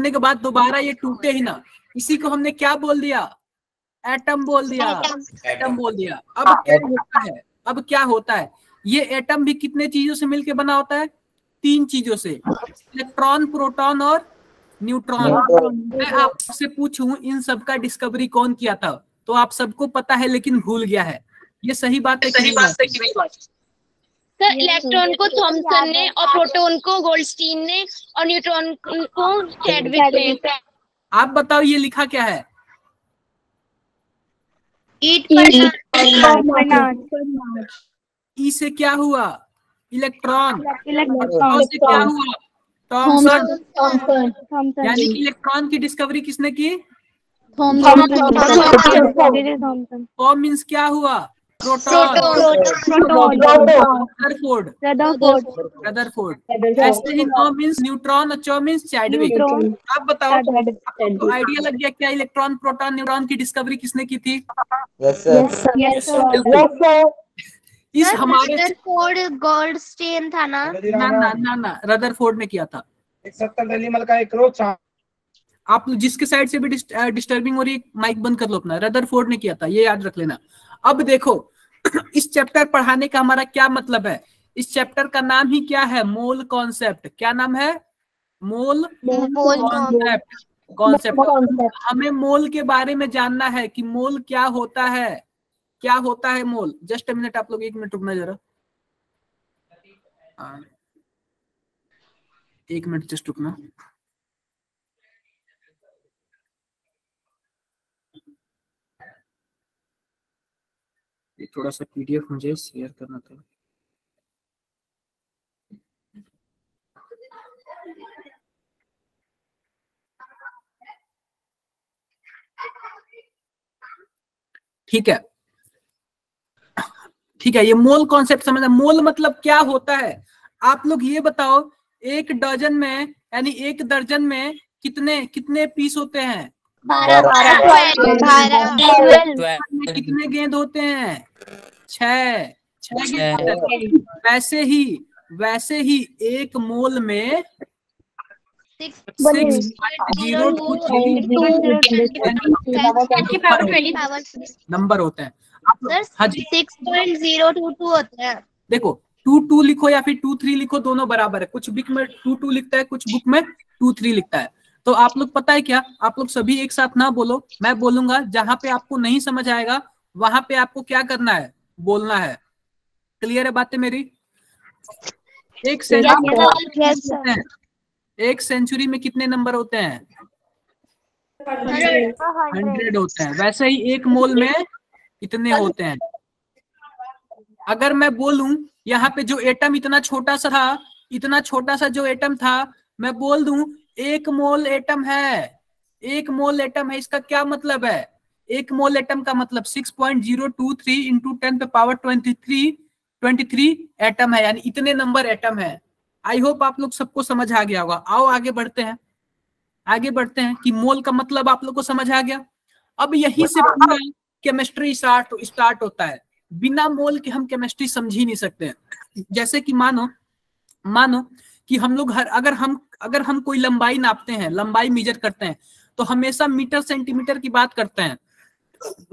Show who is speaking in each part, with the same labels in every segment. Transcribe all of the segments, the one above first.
Speaker 1: होने के बाद दोबारा ये टूटे ही ना, इसी को हमने क्या बोल दिया? एटम बोल दिया, एटम बोल दिया। अब क्या होता है, अब क्या होता है, ये एटम भी कितने चीजों से मिलकर बना होता है? 3 चीजों से, इलेक्ट्रॉन, प्रोटॉन और न्यूट्रॉन। मैं आपसे पूछूं इन सब का डिस्कवरी कौन किया था, तो आप सबको पता है लेकिन भूल गया है। ये सही बात है? सही बात है कि नहीं बात?
Speaker 2: सर इलेक्ट्रॉन को थॉमसन ने और प्रोटॉन को गोल्डस्टीन ने और न्यूट्रॉन को चैडविक ने।
Speaker 1: आप बताओ ये लिखा क्या है? ई से क्या हुआ? इलेक्ट्रॉन। प्रोटॉन से क्या हुआ? थॉमसन। यानी कि इलेक्ट्रॉन की डिस्कवरी किसने की? थॉमसन। मींस क्या हुआ? प्रोटॉन। रदरफोर्ड। ऐसे ही नो मींस न्यूट्रॉन और चो मींस चैडविक। आप बताओ, आपको आइडिया लग गया क्या इलेक्ट्रॉन, प्रोटॉन, न्यूट्रॉन की डिस्कवरी किसने की थी? इस हमारे
Speaker 2: रदरफोर्ड गोल्डस्टीन था ना?
Speaker 1: ना, रदरफोर्ड ने किया था।
Speaker 3: 170 मल का एक रोज।
Speaker 1: आप जिसके साइड से भी डिस्टर्बिंग हो रही है माइक बंद कर लो अपना। रदरफोर्ड ने किया था, ये याद रख लेना। अब देखो इस चैप्टर पढ़ाने का हमारा क्या मतलब है? इस चैप्टर का नाम ही क्या है? Mole concept. क्या नाम है? Mole concept. हमें मोल के बारे में जानना है कि मोल क्या होता है, क्या होता है मोल। जस्ट अ मिनट, आप लोग 1 मिनट रुकना जरा, 1 मिनट जस्ट रुकना। थोड़ा सा पीडीएफ मुझे शेयर करना था। ठीक है, ठीक है, ये मोल कॉन्सेप्ट समझना। मोल मतलब क्या होता है? आप लोग ये बताओ, 1 डजन में यानी 1 दर्जन में कितने कितने पीस होते हैं?
Speaker 2: 12।
Speaker 1: कितने गेंद होते हैं? 6 गेंद। वैसे ही 1 मोल में 6.023 नंबर होते हैं। हाँ जी,
Speaker 2: 6.022 होते हैं।
Speaker 1: देखो 22 लिखो या फिर 23 लिखो, दोनों बराबर है। कुछ बुक में 22 लिखता है, कुछ बुक में 23 लिखता है। तो आप लोग पता है क्या, आप लोग सभी एक साथ ना बोलो, मैं बोलूंगा, जहां पे आपको नहीं समझ आएगा वहां पे आपको क्या करना है? बोलना है। क्लियर है बातें मेरी? एक सेंचुरी में कितने नंबर होते हैं? 100 होते हैं। वैसे ही 1 मोल में इतने होते हैं। अगर मैं बोलूं यहाँ पे जो एटम इतना छोटा सा था, इतना छोटा सा जो एटम था, मैं बोल दूं 1 मोल एटम है, 1 मोल एटम है, इसका क्या मतलब है? 1 मोल एटम का मतलब 6.023 इंटू 10 पे पावर 23 एटम है, यानी इतने नंबर एटम है। आई होप आप लोग सबको समझ आ गया होगा। आओ आगे बढ़ते हैं, आगे बढ़ते हैं कि मोल का मतलब आप लोग को समझ आ गया। अब यहीं से पूरा केमिस्ट्री स्टार्ट होता है। बिना मोल के हम केमिस्ट्री समझ ही नहीं सकते। जैसे कि मानो कि हम लोग अगर हम कोई लंबाई नापते हैं, लंबाई मेजर करते हैं, तो हमेशा मीटर सेंटीमीटर की बात करते हैं।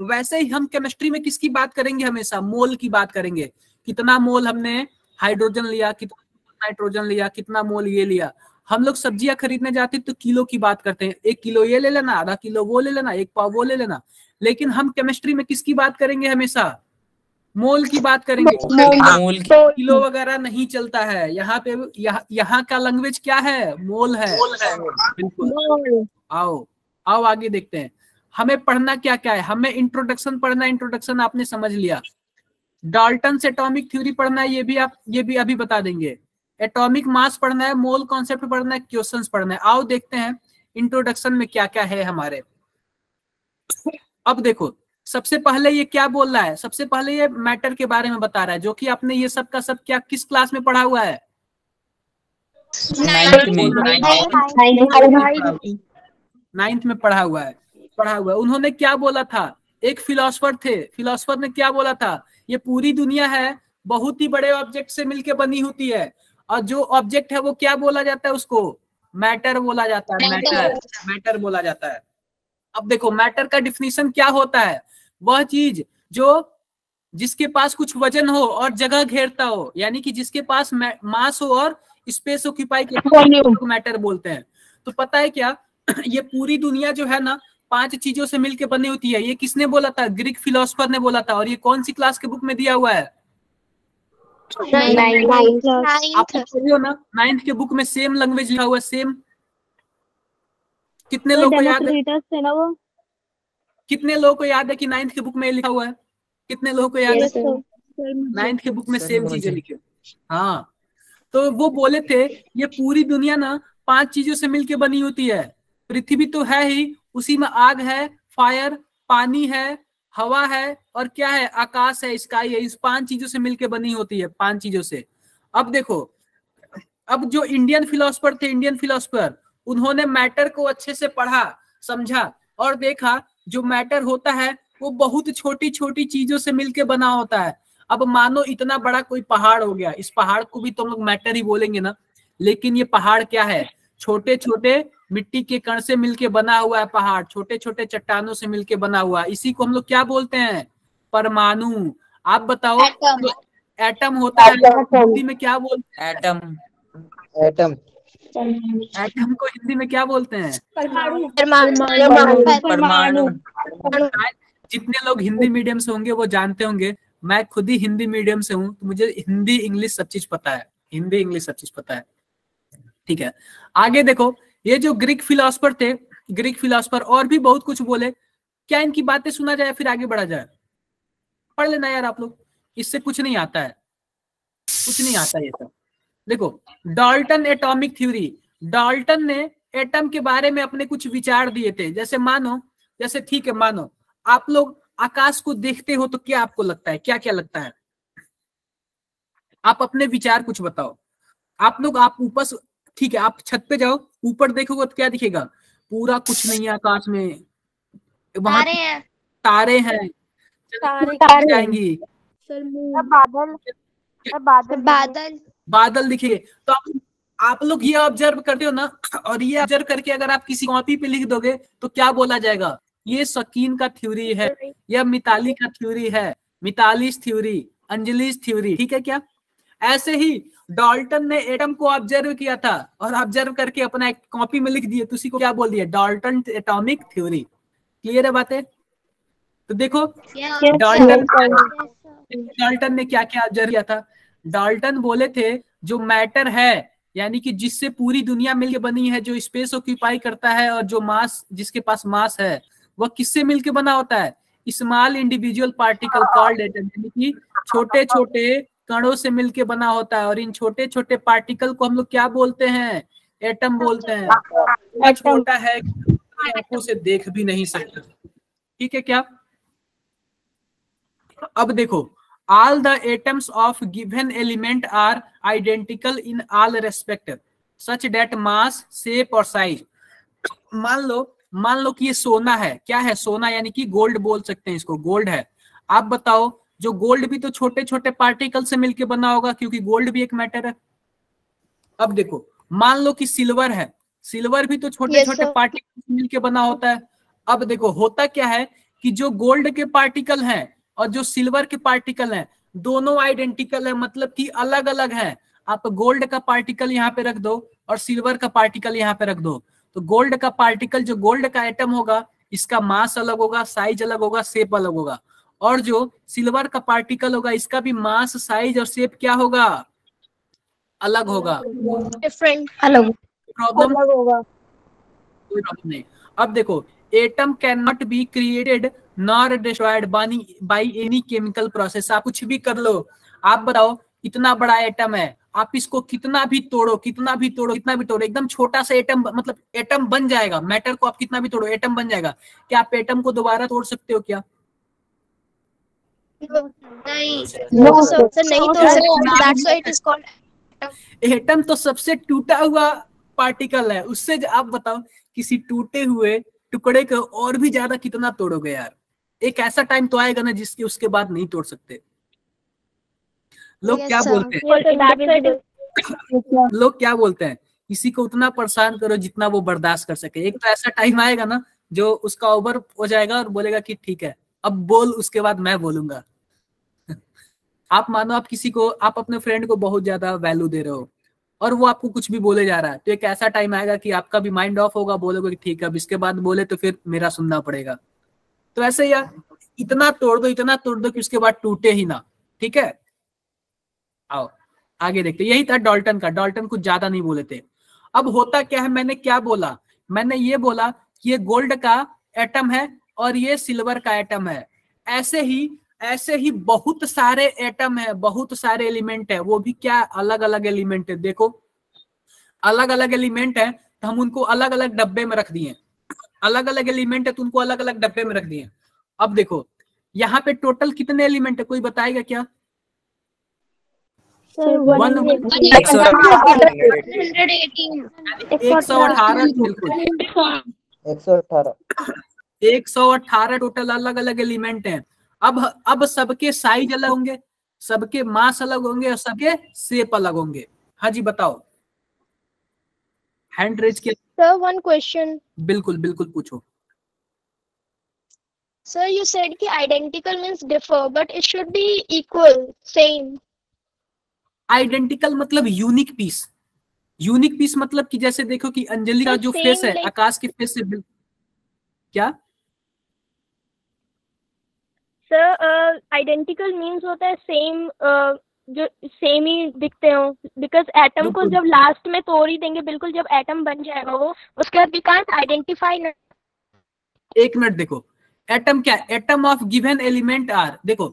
Speaker 1: वैसे ही हम केमिस्ट्री में किसकी बात करेंगे? हमेशा मोल की बात करेंगे। कितना मोल हमने हाइड्रोजन लिया, कितना नाइट्रोजन लिया, कितना मोल ये लिया। हम लोग सब्जियां खरीदने जाते तो किलो की बात करते हैं, 1 किलो ये ले लेना, आधा किलो वो ले लेना, 1 पाव वो ले लेना। लेकिन हम केमिस्ट्री में किसकी बात करेंगे? हमेशा मोल की बात करेंगे। मोल किलो वगैरह नहीं चलता है यहाँ पे। यहाँ का लैंग्वेज क्या है? मोल है। बिल्कुल। आओ आगे देखते हैं हमें पढ़ना क्या क्या है। हमें इंट्रोडक्शन पढ़ना, इंट्रोडक्शन आपने समझ लिया। डाल्टन से एटॉमिक थ्योरी पढ़ना है, ये भी अभी बता देंगे। एटॉमिक मास पढ़ना है, मोल कॉन्सेप्ट पढ़ना है, क्वेश्चंस पढ़ना है। आओ देखते हैं इंट्रोडक्शन में क्या क्या है हमारे। अब देखो, सबसे पहले ये क्या बोल रहा है? सबसे पहले ये मैटर के बारे में बता रहा है, जो कि आपने ये सब का सब क्या किस क्लास में पढ़ा हुआ है? 9th में पढ़ा हुआ है। उन्होंने क्या बोला था? एक फिलोसफर थे, फिलोसफर ने क्या बोला था? ये पूरी दुनिया है बहुत ही बड़े ऑब्जेक्ट से मिलकर बनी होती है, और जो ऑब्जेक्ट है वो क्या बोला जाता है? उसको मैटर बोला जाता है, मैटर बोला जाता है। अब देखो मैटर का डिफिनीशन क्या होता है, वह चीज जो जिसके पास कुछ वजन हो और जगह घेरता हो, यानी कि जिसके पास मास हो और स्पेस ऑक्यूपाई करता, मैटर बोलते हैं। तो पता है क्या, ये पूरी दुनिया जो है ना 5 चीजों से मिलकर बनी होती है। ये किसने बोला था? ग्रीक फिलोसोफर ने बोला था। और ये कौन सी क्लास के बुक में दिया हुआ है? आप पढ़े हो ना 9th के बुक में सेम लैंग्वेज लिखा हुआ है, सेम। कितने लोगों को याद है? कितने लोगों को याद है कि 9th के बुक में लिखा हुआ है? कितने लोगों को याद है? 9th के बुक में सेम चीजें लिखी। हाँ, तो वो बोले थे ये पूरी दुनिया ना 5 चीजों से मिलके बनी होती है। पृथ्वी तो है ही, उसी में आग है, फायर, पानी है, हवा है, और क्या है? आकाश है, स्काई है। इस 5 चीजों से मिलके बनी होती है, 5 चीजों से। अब देखो, अब जो इंडियन फिलोसोफर थे, इंडियन फिलोसोफर, उन्होंने मैटर को अच्छे से पढ़ा, समझा और देखा जो मैटर होता है वो बहुत छोटी छोटी चीजों से मिलके बना होता है। अब मानो इतना बड़ा कोई पहाड़ हो गया, इस पहाड़ को भी तो हम लोग मैटर ही बोलेंगे ना, लेकिन ये पहाड़ क्या है? छोटे छोटे मिट्टी के कण से मिलके बना हुआ है पहाड़, छोटे छोटे चट्टानों से मिलके बना हुआ है। इसी को हम लोग क्या बोलते हैं? परमाणु। आप बताओ, एटम होता है हिंदी में क्या बोलते हैं?
Speaker 4: एटम
Speaker 1: एटम को हिंदी में क्या बोलते हैं?
Speaker 2: परमाणु।
Speaker 1: जितने लोग हिंदी मीडियम से होंगे वो जानते होंगे, मैं खुद ही हिंदी मीडियम से हूँ, तो मुझे हिंदी इंग्लिश सब चीज पता है, हिंदी इंग्लिश सब चीज पता है। ठीक है, आगे देखो, ये जो ग्रीक फिलोसोफर थे, ग्रीक फिलोसोफर और भी बहुत कुछ बोले। क्या इनकी बातें सुना जाए फिर आगे बढ़ा जाए? पढ़ लेना यार आप लोग, इससे कुछ नहीं आता है, कुछ नहीं आता ये सब। देखो, डाल्टन एटॉमिक थ्योरी, डाल्टन ने एटम के बारे में अपने कुछ विचार दिए थे। जैसे मानो, जैसे ठीक है, मानो आप लोग आकाश को देखते हो तो क्या आपको लगता है, क्या क्या लगता है? आप अपने विचार कुछ बताओ। आप लोग, आप ऊपर, ठीक है, आप छत पे जाओ, ऊपर देखोगे तो क्या दिखेगा? पूरा कुछ नहीं है आकाश में, वहां तारे हैं, जाएंगी, बादल दिखेंगे। तो आप लोग ये ऑब्जर्व करते हो ना, और ये ऑब्जर्व करके अगर आप किसी कॉपी पे लिख दोगे तो क्या बोला जाएगा? ये शकीन का थ्योरी है, यह मिताली का थ्योरी है, मितालीस थ्योरी, अंजलिस थ्योरी। ठीक है क्या? ऐसे ही डाल्टन ने एटम को ऑब्जर्व किया था और ऑब्जर्व करके अपना एक कॉपी में लिख दिए, तो उसी को क्या बोल दिया? Dalton atomic theory. क्लियर है बातें? तो देखो, डाल्टन ने क्या क्या ऑब्जर्व किया था। डाल्टन बोले थे जो मैटर है, यानी कि जिससे पूरी दुनिया मिलकर बनी है, जो स्पेस ऑक्यूपाई करता है, और जो मास, जिसके पास मास है, वह किससे मिलकर बना होता है? Small individual particle called atom, यानी कि छोटे छोटे कणों से मिलकर बना होता है। और इन छोटे छोटे पार्टिकल को हम लोग क्या बोलते हैं? एटम बोलते हैं। इतना छोटा है कि आंखों से देख भी नहीं सकते। ठीक है क्या? अब देखो, all the atoms of given element are identical in all respect such that mass, shape और size। मान लो कि ये सोना है। क्या है सोना? यानी कि गोल्ड बोल सकते हैं इसको, गोल्ड है। आप बताओ, जो गोल्ड भी तो छोटे छोटे पार्टिकल से मिलकर बना होगा, क्योंकि गोल्ड भी एक मैटर है। अब देखो, मान लो कि सिल्वर है, सिल्वर भी तो छोटे छोटे पार्टिकल से मिलकर बना होता है। अब देखो, होता क्या है कि जो गोल्ड के पार्टिकल हैं और जो सिल्वर के पार्टिकल हैं, दोनों आइडेंटिकल है, मतलब कि अलग अलग हैं। आप गोल्ड का पार्टिकल यहाँ पे रख दो और सिल्वर का पार्टिकल यहाँ पे रख दो, तो गोल्ड का पार्टिकल, जो गोल्ड का एटम होगा, इसका मास अलग होगा, साइज अलग होगा, शेप अलग होगा। और जो सिल्वर का पार्टिकल होगा, इसका भी मास, साइज और शेप क्या होगा? अलग होगा,
Speaker 2: डिफरेंट,
Speaker 1: अलग। प्रॉब्लम होगा, कोई प्रॉब्लम नहीं। अब देखो, atom can not be created nor destroyed by any chemical process. आप कुछ भी कर लो, आप बताओ, इतना बड़ा एटम है, आप इसको कितना भी तोड़ो, कितना भी तोड़ो, कितना भी तोड़ो, एकदम छोटा सा एटम, मतलब एटम बन जाएगा। मैटर को आप कितना भी तोड़ो, एटम बन जाएगा। क्या आप एटम को दोबारा तोड़ सकते हो क्या?
Speaker 2: नहीं, नहीं तोड़ सकते। That's why it is called atom।
Speaker 1: Atom तो सबसे टूटा हुआ पार्टिकल है, उससे आप बताओ किसी टूटे हुए टुकड़े को और भी ज्यादा कितना तोड़ोगे यार? एक ऐसा टाइम तो आएगा ना जिसके उसके बाद नहीं तोड़ सकते। लोग क्या बोलते हैं, लोग क्या बोलते हैं किसी को उतना परेशान करो जितना वो बर्दाश्त कर सके। एक तो ऐसा टाइम आएगा ना जो उसका ओवर हो जाएगा और बोलेगा कि ठीक है अब बोल, उसके बाद मैं बोलूंगा। आप मानो आप किसी को, आप अपने फ्रेंड को बहुत ज्यादा वैल्यू दे रहे हो और वो आपको कुछ भी बोले जा रहा है, तो एक ऐसा टाइम आएगा कि आपका भी माइंड ऑफ होगा, बोलोगे कि ठीक है अब इसके बाद बोले तो फिर मेरा सुनना पड़ेगा। तो ऐसे यार इतना तोड़ दो कि उसके बाद टूटे ही ना। ठीक है, आओ आगे देखते। यही था डाल्टन का। डाल्टन कुछ ज्यादा नहीं बोले थे। अब होता क्या है, मैंने क्या बोला, मैंने ये बोला कि ये गोल्ड का एटम है और ये सिल्वर का एटम है। ऐसे ही बहुत सारे एटम है, बहुत सारे एलिमेंट है, वो भी क्या अलग अलग एलिमेंट है। देखो अलग अलग एलिमेंट है तो हम उनको अलग अलग डब्बे में रख दिए। अलग अलग एलिमेंट है तो उनको अलग अलग डब्बे में रख दिए। अब देखो यहाँ पे टोटल कितने एलिमेंट है, कोई बताएगा क्या? 118 बिल्कुल 118 टोटल अलग अलग एलिमेंट हैं। अब सबके साइज अलग होंगे, सबके मास अलग होंगे और सबके शेप अलग होंगे। हाँ जी बताओ, हैंड रेज के।
Speaker 2: Sir one question.
Speaker 1: बिल्कुल बिल्कुल पूछो।
Speaker 2: सर यू सेड कि identical means differ but it should be equal same.
Speaker 1: Identical मतलब यूनिक पीस। यूनिक पीस मतलब कि जैसे देखो कि अंजलि का जो फेस है आकाश के फेस से क्या?
Speaker 2: सर आइडेंटिकल मींस होता है सेम, जो सेम ही दिखते हो, बिकॉज एटम को जब लास्ट में तोड़ ही देंगे, बिल्कुल जब एटम बन जाएगा वो, उसके बाद वी कांट आइडेंटिफाई।
Speaker 1: एक मिनट देखो, एटम क्या? Atom of given element R. देखो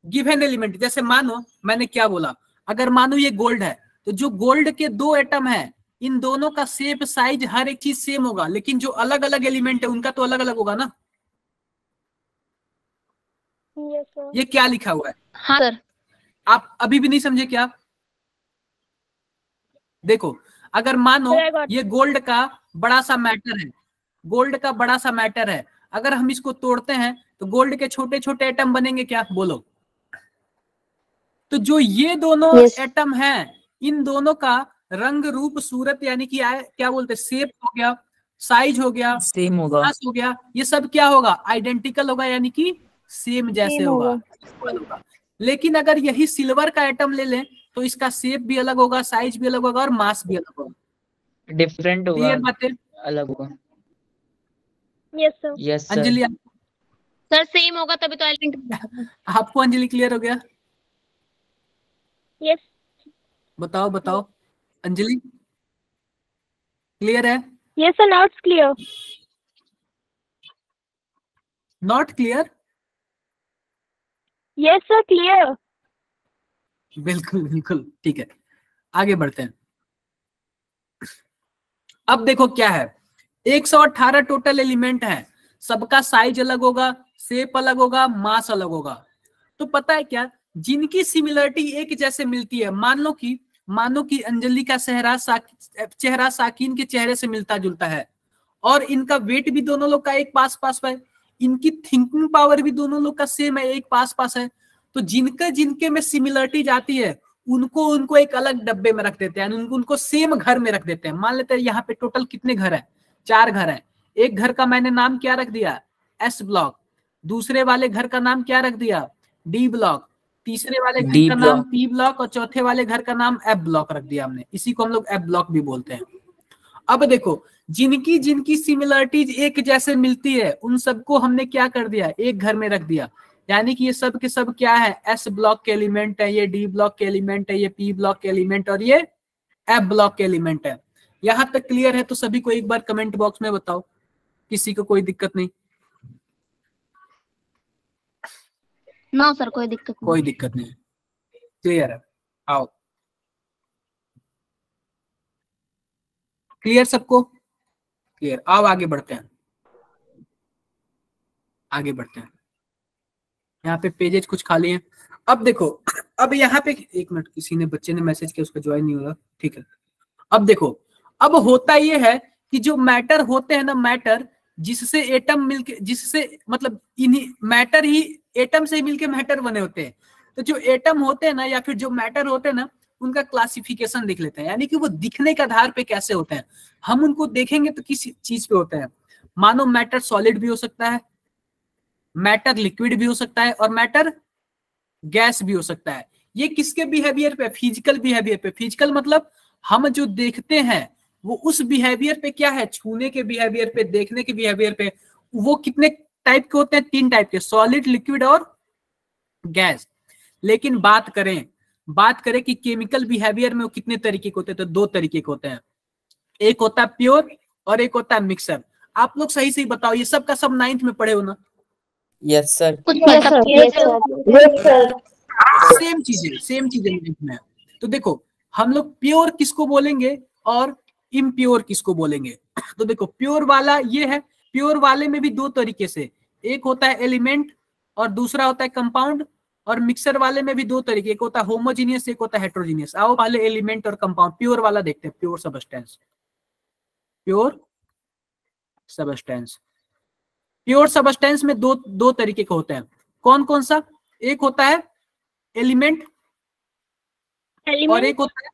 Speaker 1: गिवन एलिमेंट, जैसे मानो मैंने क्या बोला, अगर मानो ये गोल्ड है तो जो गोल्ड के दो एटम है, इन दोनों का शेप साइज हर एक चीज सेम होगा, लेकिन जो अलग अलग एलिमेंट है उनका तो अलग अलग होगा ना।
Speaker 2: Yes, sir.
Speaker 1: ये क्या लिखा हुआ है?
Speaker 2: हाँ सर।
Speaker 1: आप अभी भी नहीं समझे क्या? देखो अगर मानो ये गोल्ड का बड़ा सा मैटर है, गोल्ड का बड़ा सा मैटर है, अगर हम इसको तोड़ते हैं तो गोल्ड के छोटे छोटे एटम बनेंगे क्या? बोलो। तो जो ये दोनों एटम हैं, इन दोनों का रंग रूप सूरत यानी कि क्या बोलते हैं, शेप हो गया, साइज हो गया,
Speaker 5: सेम होगा,
Speaker 1: मास हो गया, ये सब क्या होगा? आइडेंटिकल होगा, यानी कि सेम जैसे होगा। लेकिन अगर यही सिल्वर का एटम ले लें तो इसका शेप भी अलग होगा, साइज भी अलग होगा और मास भी अलग होगा,
Speaker 5: डिफरेंट होगा,
Speaker 1: क्लियर बातें?
Speaker 5: अलग होगा।
Speaker 2: Yes sir.
Speaker 5: Yes sir.
Speaker 1: Anjali
Speaker 2: sir same होगा तभी तो आइडेंटिटी।
Speaker 1: आपको अंजलि क्लियर हो गया?
Speaker 2: यस।
Speaker 1: बताओ बताओ अंजलि, क्लियर है?
Speaker 2: Yes sir, now it's clear.
Speaker 1: Not clear?
Speaker 2: Yes sir clear.
Speaker 1: बिल्कुल बिल्कुल ठीक है, आगे बढ़ते हैं। अब देखो क्या है, 118 टोटल एलिमेंट है, सबका साइज अलग होगा, शेप अलग होगा, मास अलग होगा। तो पता है क्या, जिनकी सिमिलरिटी एक जैसे मिलती है, मानो कि अंजलि का चेहरा साकिन के चेहरे से मिलता जुलता है, और इनका वेट भी दोनों लोग का एक पास पास है, इनकी थिंकिंग पावर भी दोनों लोग का सेम है, एक पास पास है। तो जिनके में सिमिलरिटी जाती है उनको एक अलग डब्बे में रख देते हैं, उनको सेम घर में रख देते हैं। मान लेते हैं यहाँ पे टोटल कितने घर है? 4 घर है। एक घर का मैंने नाम क्या रख दिया? S block. दूसरे वाले घर का नाम क्या रख दिया? D block. तीसरे वाले घर का नाम पी ब्लॉक और चौथे वाले घर का नाम एफ ब्लॉक रख दिया हमने। इसी को हम लोग एफ ब्लॉक भी बोलते हैं। अब देखो जिनकी सिमिलरिटीज एक जैसे मिलती है उन सबको हमने क्या कर दिया? एक घर में रख दिया। यानी कि ये सब के सब क्या है? एस ब्लॉक के एलिमेंट है, ये डी ब्लॉक के एलिमेंट है, ये पी ब्लॉक के एलिमेंट और ये एफ ब्लॉक के एलिमेंट है। यहां तक क्लियर है? तो सभी को एक बार कमेंट बॉक्स में बताओ, किसी को कोई दिक्कत नहीं?
Speaker 2: नो सर, कोई दिक्कत
Speaker 1: नहीं। क्लियर है? आओ, क्लियर सबको? क्लियर। आओ आगे बढ़ते हैं, यहाँ पे पेजेस कुछ खाली हैं। अब देखो, अब यहाँ पे एक मिनट, किसी ने बच्चे ने मैसेज किया, उसका ज्वाइन नहीं हो रहा, ठीक है। अब देखो, अब होता ये है कि जो मैटर होते हैं ना, मैटर जिससे एटम मिलके, जिससे मतलब इन्हीं मैटर ही एटम से मिलके मैटर बने होते हैं। तो जो एटम होते हैं ना, या फिर जो मैटर होते हैं ना, उनका क्लासिफिकेशन देख लेते हैं, यानी कि वो दिखने के आधार पे कैसे होते हैं। हम उनको देखेंगे तो किस चीज पे होते हैं। मानो मैटर सॉलिड भी हो सकता है, मैटर लिक्विड भी हो सकता है, और मैटर गैस भी हो सकता है। ये किसके बिहेवियर पे? फिजिकल बिहेवियर पे। फिजिकल मतलब हम जो देखते हैं वो उस बिहेवियर पे क्या है, छूने के बिहेवियर पे, देखने के बिहेवियर पे। वो कितने टाइप के होते हैं? 3 टाइप के, सॉलिड, लिक्विड और गैस। लेकिन बात करें कि केमिकल बिहेवियर में वो कितने तरीके के होते हैं, तो 2 तरीके के होते हैं। एक होता है प्योर और एक होता है मिक्सर। आप लोग सही से बताओ, ये सब का सब 9th में पढ़े हो ना?
Speaker 5: Yes sir.
Speaker 1: सेम चीजें में। तो देखो, हम लोग प्योर किसको बोलेंगे और इम्प्योर किसको बोलेंगे। तो देखो, प्योर वाला ये है। प्योर वाले में भी 2 तरीके से, एक होता है एलिमेंट और दूसरा होता है कंपाउंड। और मिक्सर वाले में भी 2 तरीके, एक होता है होमोजीनियस, एक होता है हेट्रोजीनियस। आओ पहले एलिमेंट और कंपाउंड, प्योर वाला देखते हैं। प्योर सब्सटेंस, प्योर सब्सटेंस में दो तरीके के होते हैं। कौन कौन सा? एक होता है एलिमेंट और एक होता है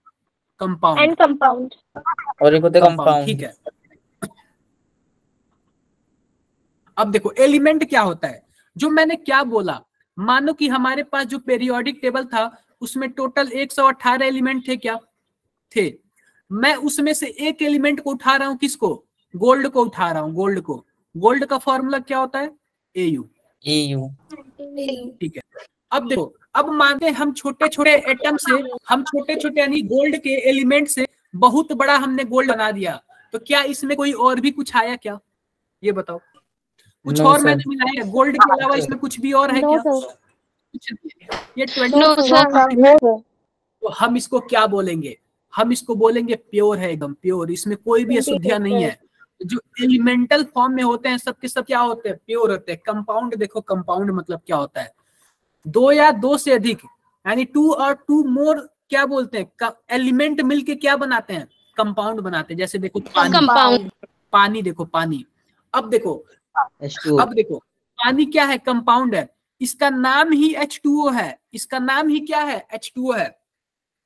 Speaker 2: कंपाउंड
Speaker 5: और एक होता है कंपाउंड।
Speaker 1: ठीक है। अब देखो, एलिमेंट क्या होता है? जो मैंने क्या बोला, मानो कि हमारे पास जो पीरियोडिक टेबल था उसमें टोटल 118 एलिमेंट थे। क्या थे? मैं उसमें से एक एलिमेंट को उठा रहा हूं। किसको? गोल्ड को उठा रहा हूं। गोल्ड का फॉर्मूला क्या होता है? AU। ठीक है। अब देखो, अब मानते हैं हम छोटे छोटे एटम से, हम छोटे छोटे यानी गोल्ड के एलिमेंट से बहुत बड़ा हमने गोल्ड बना दिया। तो क्या इसमें कोई और भी कुछ आया क्या? ये बताओ। कुछ और मैंने मिलाया गोल्ड के अलावा? इसमें कुछ भी और है क्या? कुछ नहीं। ये 20। तो हम इसको क्या बोलेंगे? हम इसको बोलेंगे प्योर है, एकदम प्योर। इसमें कोई भी अशुद्धियां नहीं है। जो एलिमेंटल फॉर्म में होते हैं सब के सब क्या होते हैं? प्योर होते हैं। कंपाउंड देखो, कंपाउंड मतलब क्या होता है? 2 या 2 से अधिक, यानी 2 और 2 मोर क्या बोलते हैं? एलिमेंट मिलके क्या बनाते हैं? कंपाउंड बनाते हैं। जैसे देखो पानी देखो, पानी। अब देखो पानी क्या है? कंपाउंड है। इसका नाम ही H2O है। इसका नाम ही क्या है? H2O है।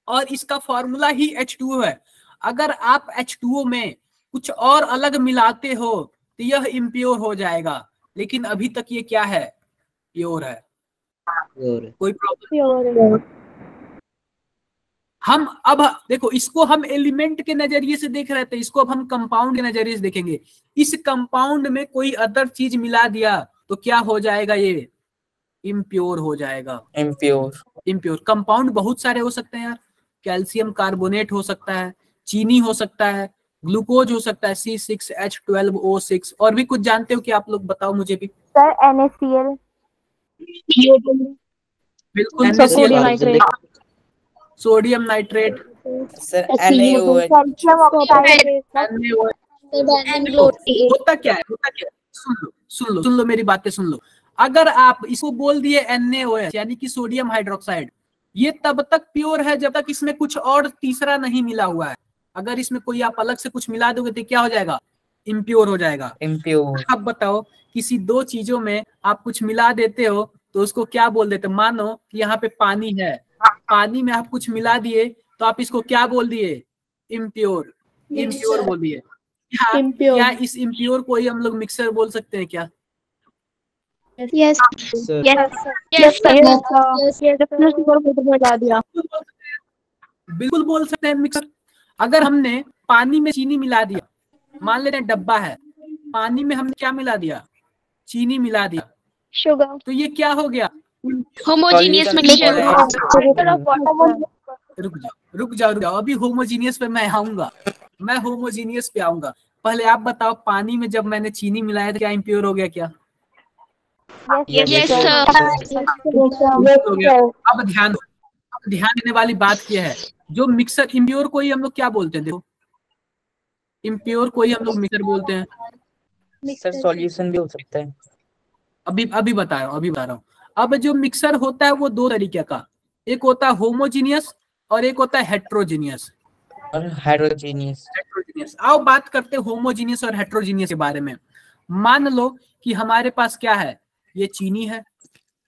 Speaker 1: और इसका फॉर्मूला ही H2O है। अगर आप H2O में कुछ और अलग मिलाते हो तो यह इम्प्योर हो जाएगा। लेकिन अभी तक ये क्या है? प्योर है। कोई प्रॉब्लम? हम अब देखो, इसको हम एलिमेंट के नजरिए से देख रहे थे, इसको अब हम कंपाउंड के नजरिए से देखेंगे। इस कंपाउंड में कोई अदर चीज मिला दिया तो क्या हो जाएगा? ये इम्प्योर हो जाएगा। इम्प्योर कंपाउंड बहुत सारे हो सकते हैं यार। कैल्शियम कार्बोनेट हो सकता है, चीनी हो सकता है, ग्लूकोज हो सकता है, C6H12O6। और भी कुछ जानते हो कि आप लोग बताओ मुझे भी।
Speaker 2: सर NaCl,
Speaker 1: बिल्कुल, सोडियम नाइट्रेट, होता क्या है? सुन लो मेरी बातें सुन लो। अगर आप इसको बोल दिए NaOH यानी कि सोडियम हाइड्रोक्साइड, ये तब तक प्योर है जब तक इसमें कुछ और तीसरा नहीं मिला हुआ है। अगर इसमें कोई आप अलग से कुछ मिला दोगे तो क्या हो जाएगा? इम्प्योर हो जाएगा। अब बताओ, किसी 2 चीजों में आप कुछ मिला देते हो तो उसको क्या बोल देते? मानो कि यहाँ पे पानी है, पानी में आप कुछ मिला दिए तो आप इसको क्या बोल दिए? इम्प्योर बोल दिए। क्या इस इम्प्योर को ही हम लोग मिक्सर बोल सकते हैं क्या?
Speaker 2: यस
Speaker 1: बिल्कुल बोल सकते हैं मिक्सर। अगर हमने पानी में चीनी मिला दिया, मान लेते हैं डब्बा है, पानी में हमने क्या मिला दिया? चीनी मिला दिया,
Speaker 2: शुगर,
Speaker 1: तो ये क्या हो गया?
Speaker 2: Homogeneous mixture.
Speaker 1: रुक जाओ, अभी होमोजीनियस पे मैं आऊंगा। पहले आप बताओ, पानी में जब मैंने चीनी मिलाया था क्या इम्प्योर हो गया क्या?
Speaker 2: Yes sir.
Speaker 1: अब ध्यान देने वाली बात क्या है? जो मिक्सर, इम्प्योर को ही हम लोग क्या बोलते हैं? देखो, इम्प्योर को ही हम लोग मिक्सर बोलते हैं।
Speaker 5: सर सॉल्यूशन भी हो सकता है।
Speaker 1: अभी बता रहा हूँ। अब जो मिक्सर होता है वो 2 तरीके का, एक होता है होमोजीनियस और एक होता है हेट्रोजीनियस। आओ बात करते हैं होमोजीनियस और हेट्रोजीनियस के बारे में। मान लो कि हमारे पास क्या है? ये चीनी है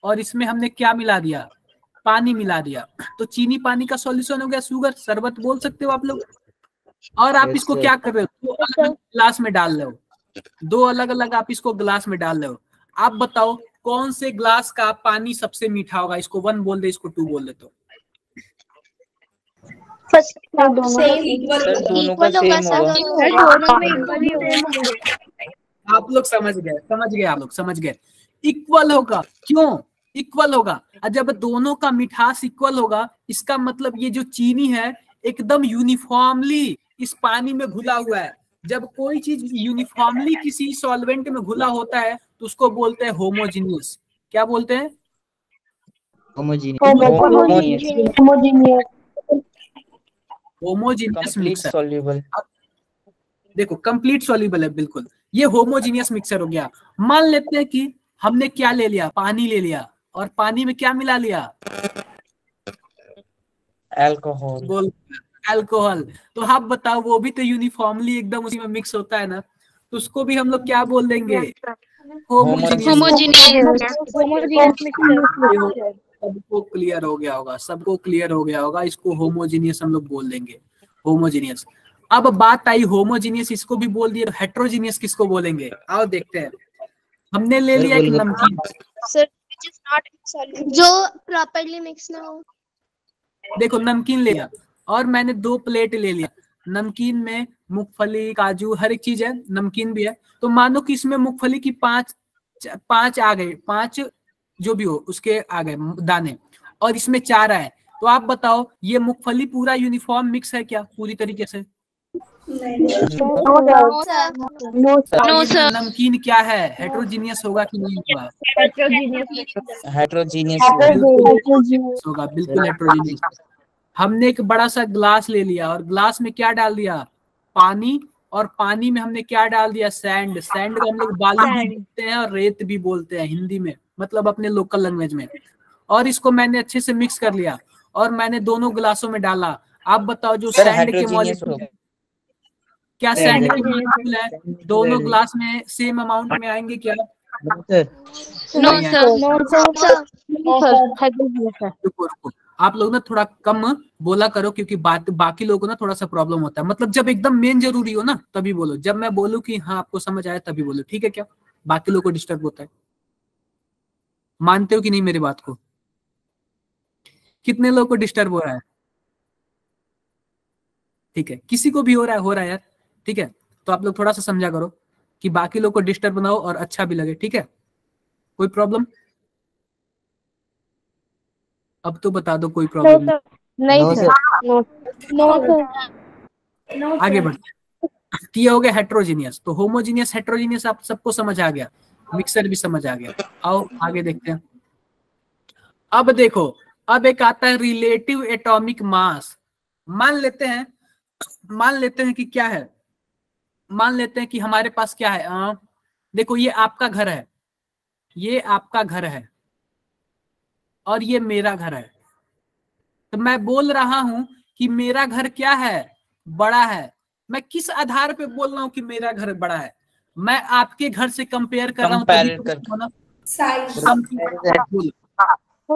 Speaker 1: और इसमें हमने क्या मिला दिया? पानी मिला दिया, तो चीनी पानी का सॉल्यूशन हो गया शुगर, शरबत बोल सकते हो आप लोग। और आप
Speaker 4: Yes,
Speaker 1: इसको
Speaker 4: sir.
Speaker 1: क्या कर रहे हो, दो अलग अलग गिलास में डाल रहे हो, दो अलग अलग आप इसको गिलास में डाल रहे हो। आप बताओ कौन से ग्लास का पानी सबसे मीठा होगा, इसको 1 बोल दे, इसको 2 बोल दे। तो
Speaker 5: सर दोनों का सेम होगा।
Speaker 1: आप लोग समझ गए, आप लोग समझ गए। इक्वल होगा, क्यों इक्वल होगा? और जब दोनों का मिठास इक्वल होगा, इसका मतलब ये जो चीनी है एकदम यूनिफॉर्मली इस पानी में घुला हुआ है। जब कोई चीज यूनिफॉर्मली किसी सॉल्वेंट में घुला होता है तो उसको बोलते हैं होमोजीनियस। क्या बोलते हैं? Homogeneous mixer.
Speaker 5: सॉल्युबल।
Speaker 1: देखो कंप्लीट सॉल्युबल है, बिल्कुल ये होमोजीनियस मिक्सर हो गया। मान लेते हैं कि हमने क्या ले लिया, पानी ले लिया, और पानी में क्या मिला लिया?
Speaker 5: अल्कोहल।
Speaker 1: बोल, अल्कोहल। तो आप बताओ वो भी तो यूनिफॉर्मली एकदम उसी में मिक्स होता है ना, तो उसको भी हम लोग क्या बोल देंगे? सबको क्लियर हो गया होगा, सबको क्लियर हो गया होगा, इसको होमोजीनियस हम लोग बोल देंगे, होमोजीनियस। अब बात आई होमोजीनियस, इसको भी बोल दिए, हेट्रोजीनियस किसको बोलेंगे? आओ देखते हैं। हमने ले लिया एक नमकीन,
Speaker 2: जो प्रॉपर्ली मिक्स ना हो।
Speaker 1: देखो नमकीन ले लिया और मैंने 2 प्लेट ले लिया। नमकीन में मूंगफली, काजू, हर एक चीज है, नमकीन भी है। तो मानो कि इसमें मूंगफली की 5 आ गए, 5 जो भी हो उसके आ गए दाने, और इसमें 4 आए। तो आप बताओ ये मूंगफली पूरा यूनिफॉर्म मिक्स है क्या पूरी तरीके से?
Speaker 2: No sir.
Speaker 1: नमकीन क्या है, हेट्रोजीनियस होगा कि नहीं होगा?
Speaker 5: हेट्रोजीनियस
Speaker 1: होगा, बिल्कुल हेट्रोजीनियस। हमने एक बड़ा सा ग्लास ले लिया और ग्लास में क्या डाल दिया? पानी, और पानी में हमने क्या डाल दिया? सैंड। सैंड को हम लोग बालू भी बोलते हैं और रेत भी बोलते हैं हिंदी में, मतलब अपने लोकल लैंग्वेज में। और इसको मैंने अच्छे से मिक्स कर लिया और मैंने दोनों गिलासों में डाला। आप बताओ जो सैंड के मॉलिक्यूल, क्या सैंड के मॉलिक्यूल है दोनों ग्लास में सेम अमाउंट में आएंगे क्या?
Speaker 2: No sir.
Speaker 1: रुको, आप लोग ना थोड़ा कम बोला करो, क्योंकि बाकी लोगों को ना थोड़ा सा प्रॉब्लम होता है। मतलब जब एकदम मेन जरूरी हो ना तभी बोलो, जब मैं बोलूं कि हाँ आपको समझ आया तभी बोलो, ठीक है क्या? बाकी लोगों को डिस्टर्ब होता है। मानते हो कि नहीं मेरी बात को? कितने लोगों को डिस्टर्ब हो रहा है? ठीक है, किसी को भी हो रहा है यार, ठीक है। तो आप लोग थोड़ा सा समझा करो कि बाकी लोग को डिस्टर्ब ना हो और अच्छा भी लगे, ठीक है? कोई प्रॉब्लम? अब तो बता दो कोई प्रॉब्लम
Speaker 4: नहीं सर।
Speaker 1: आगे बढ़ते हैं। ये हो गया हेट्रोजीनियस। तो होमोजीनियस, हेट्रोजीनियस आप सबको समझ आ गया, मिक्सर भी समझ आ गया। आओ आगे देखते हैं। अब देखो, अब एक आता है रिलेटिव एटॉमिक मास। मान लेते हैं कि क्या है, मान लेते हैं कि हमारे पास क्या है, देखो ये आपका घर है, ये आपका घर है और ये मेरा घर है। तो मैं बोल रहा हूं कि मेरा घर क्या है? बड़ा है। मैं किस आधार पे बोल रहा हूं कि मेरा घर बड़ा है? मैं आपके घर से कंपेयर कर रहा हूं तभी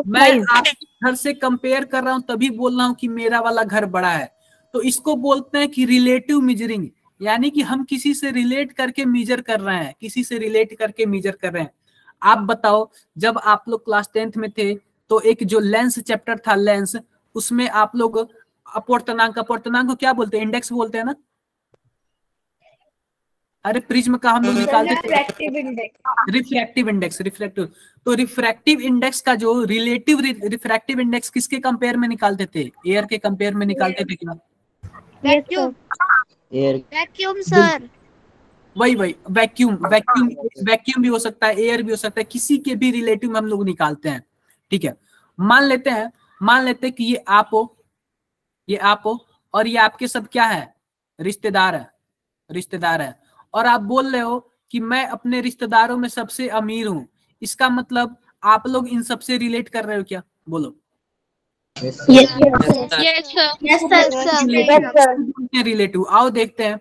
Speaker 1: मैं आपके घर से कंपेयर कर रहा हूं तभी बोल रहा हूं कि मेरा वाला घर बड़ा है। तो इसको बोलते हैं कि रिलेटिव मेजरिंग, यानी कि हम किसी से रिलेट करके मेजर कर रहे हैं, किसी से रिलेट करके मेजर कर रहे हैं। आप बताओ, जब आप लोग क्लास 10th में थे तो एक जो लेंस चैप्टर था, लेंस, उसमें आप लोग अपवर्तनांक को क्या बोलते हैं? इंडेक्स बोलते हैं ना? अरे प्रिज्म का हम लोग निकालते थे रिफ्रैक्टिव इंडेक्स, रिफ्रैक्टिव। तो रिफ्रैक्टिव इंडेक्स का जो रिलेटिव रिफ्रैक्टिव इंडेक्स किसके कंपेयर में निकालते थे? एयर के कंपेयर में निकालते थे क्या?
Speaker 2: Vacuum sir.
Speaker 1: वही वैक्यूम भी हो सकता है, एयर भी हो सकता है, किसी के भी रिलेटिव में हम लोग निकालते हैं, ठीक है। मान लेते हैं कि ये आप हो और ये आपके सब क्या है? रिश्तेदार है। और आप बोल रहे हो कि मैं अपने रिश्तेदारों में सबसे अमीर हूं। इसका मतलब आप लोग इन सबसे रिलेट कर रहे हो क्या? बोलो। रिलेटिव। आओ देखते हैं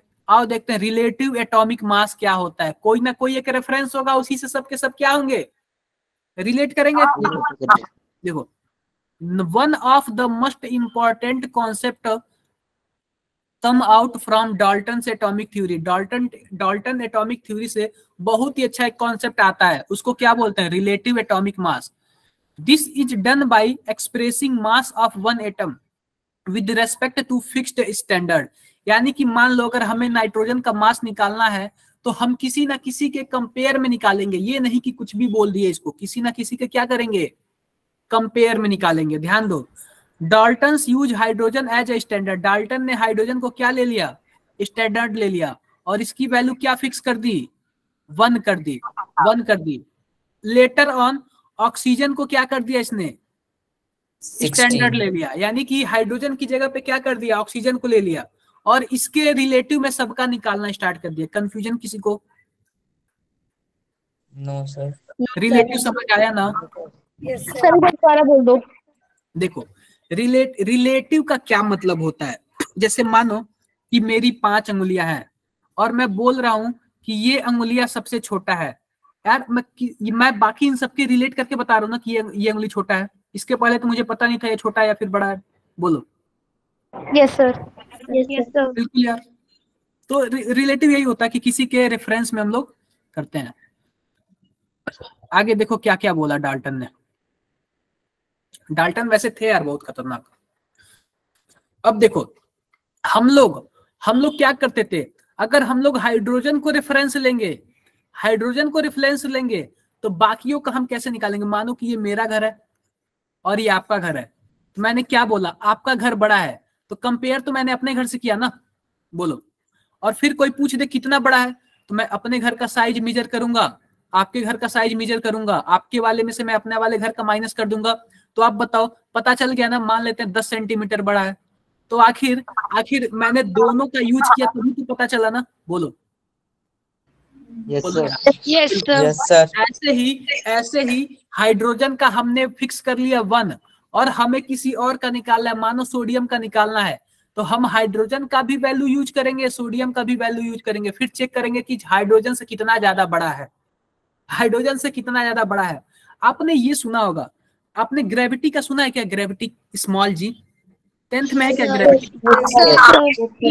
Speaker 1: रिलेटिव एटॉमिक मास क्या होता है। कोई ना कोई एक रेफरेंस होगा, उसी से सबके सब क्या होंगे? रिलेट करेंगे। देखो one of the most important concept come out from Dalton atomic theory. Dalton atomic theory से बहुत ही अच्छा एक कॉन्सेप्ट आता है, उसको क्या बोलते हैं? Relative atomic mass. This is done by expressing mass of one atom with respect to fixed standard. यानी कि मान लो अगर हमें नाइट्रोजन का मास निकालना है तो हम किसी ना किसी के कंपेयर में निकालेंगे, ये नहीं कि कुछ भी बोल दिए इसको, किसी ना किसी के क्या करेंगे? कंपेयर में निकालेंगे। ध्यान दो, Dalton's use hydrogen as a standard. Dalton ने हाइड्रोजन को क्या ले लिया? स्टैंडर्ड ले लिया, और इसकी वैल्यू क्या फिक्स कर दी? 1 कर दी, 1 कर दी। लेटर ऑन ऑक्सीजन को क्या कर दिया इसने? स्टैंडर्ड ले लिया, यानी कि हाइड्रोजन की जगह पे क्या कर दिया? ऑक्सीजन को ले लिया, और इसके रिलेटिव में सबका निकालना स्टार्ट कर दिया। कंफ्यूजन किसी को?
Speaker 5: No sir.
Speaker 1: रिलेटिव समझ आया ना?
Speaker 2: सर दोबारा बोल दो।
Speaker 1: देखो, रिलेटिव का क्या मतलब होता है? जैसे मानो कि मेरी 5 अंगुलियां हैं और मैं बोल रहा हूं कि ये अंगुलियां सबसे छोटा है। यार मैं बाकी इन सबके रिलेट करके बता रहा हूँ ना कि ये अंगुली छोटा है। इसके पहले तो मुझे पता नहीं था ये छोटा है या फिर बड़ा है। बोलो।
Speaker 2: Yes sir. Yes sir.
Speaker 1: बिल्कुल यार, तो रिलेटिव यही होता है कि किसी के रेफरेंस में हम लोग करते हैं। आगे देखो क्या क्या बोला डाल्टन ने। डाल्टन वैसे थे यार बहुत खतरनाक। अब देखो, हम लोग क्या करते थे? अगर हम लोग हाइड्रोजन को रेफरेंस लेंगे, तो बाकियों का हम कैसे निकालेंगे? मानो कि ये मेरा घर है और ये आपका घर है, तो मैंने क्या बोला? आपका घर बड़ा है, तो कंपेयर तो मैंने अपने घर से किया ना। बोलो। और फिर कोई पूछ दे कितना बड़ा है, तो मैं अपने घर का साइज मेजर करूंगा, आपके घर का साइज मेजर करूंगा, आपके वाले में से मैं अपने वाले घर का माइनस कर दूंगा। तो आप बताओ, पता चल गया ना? मान लेते हैं 10 सेंटीमीटर बड़ा है, तो आखिर मैंने दोनों का यूज किया तभी तो पता चला ना। बोलो।
Speaker 4: यस
Speaker 1: बोलो
Speaker 4: सर।
Speaker 2: Yes
Speaker 5: yes sir.
Speaker 1: ऐसे ही हाइड्रोजन का हमने फिक्स कर लिया 1, और हमें किसी और का निकालना है, मानो सोडियम का निकालना है, तो हम हाइड्रोजन का भी वैल्यू यूज करेंगे, सोडियम का भी वैल्यू यूज करेंगे, फिर चेक करेंगे कि हाइड्रोजन से कितना ज्यादा बड़ा है। आपने ये सुना होगा, आपने ग्रेविटी का सुना है क्या? ग्रेविटी स्मॉल जी 10th में है क्या ग्रेविटी?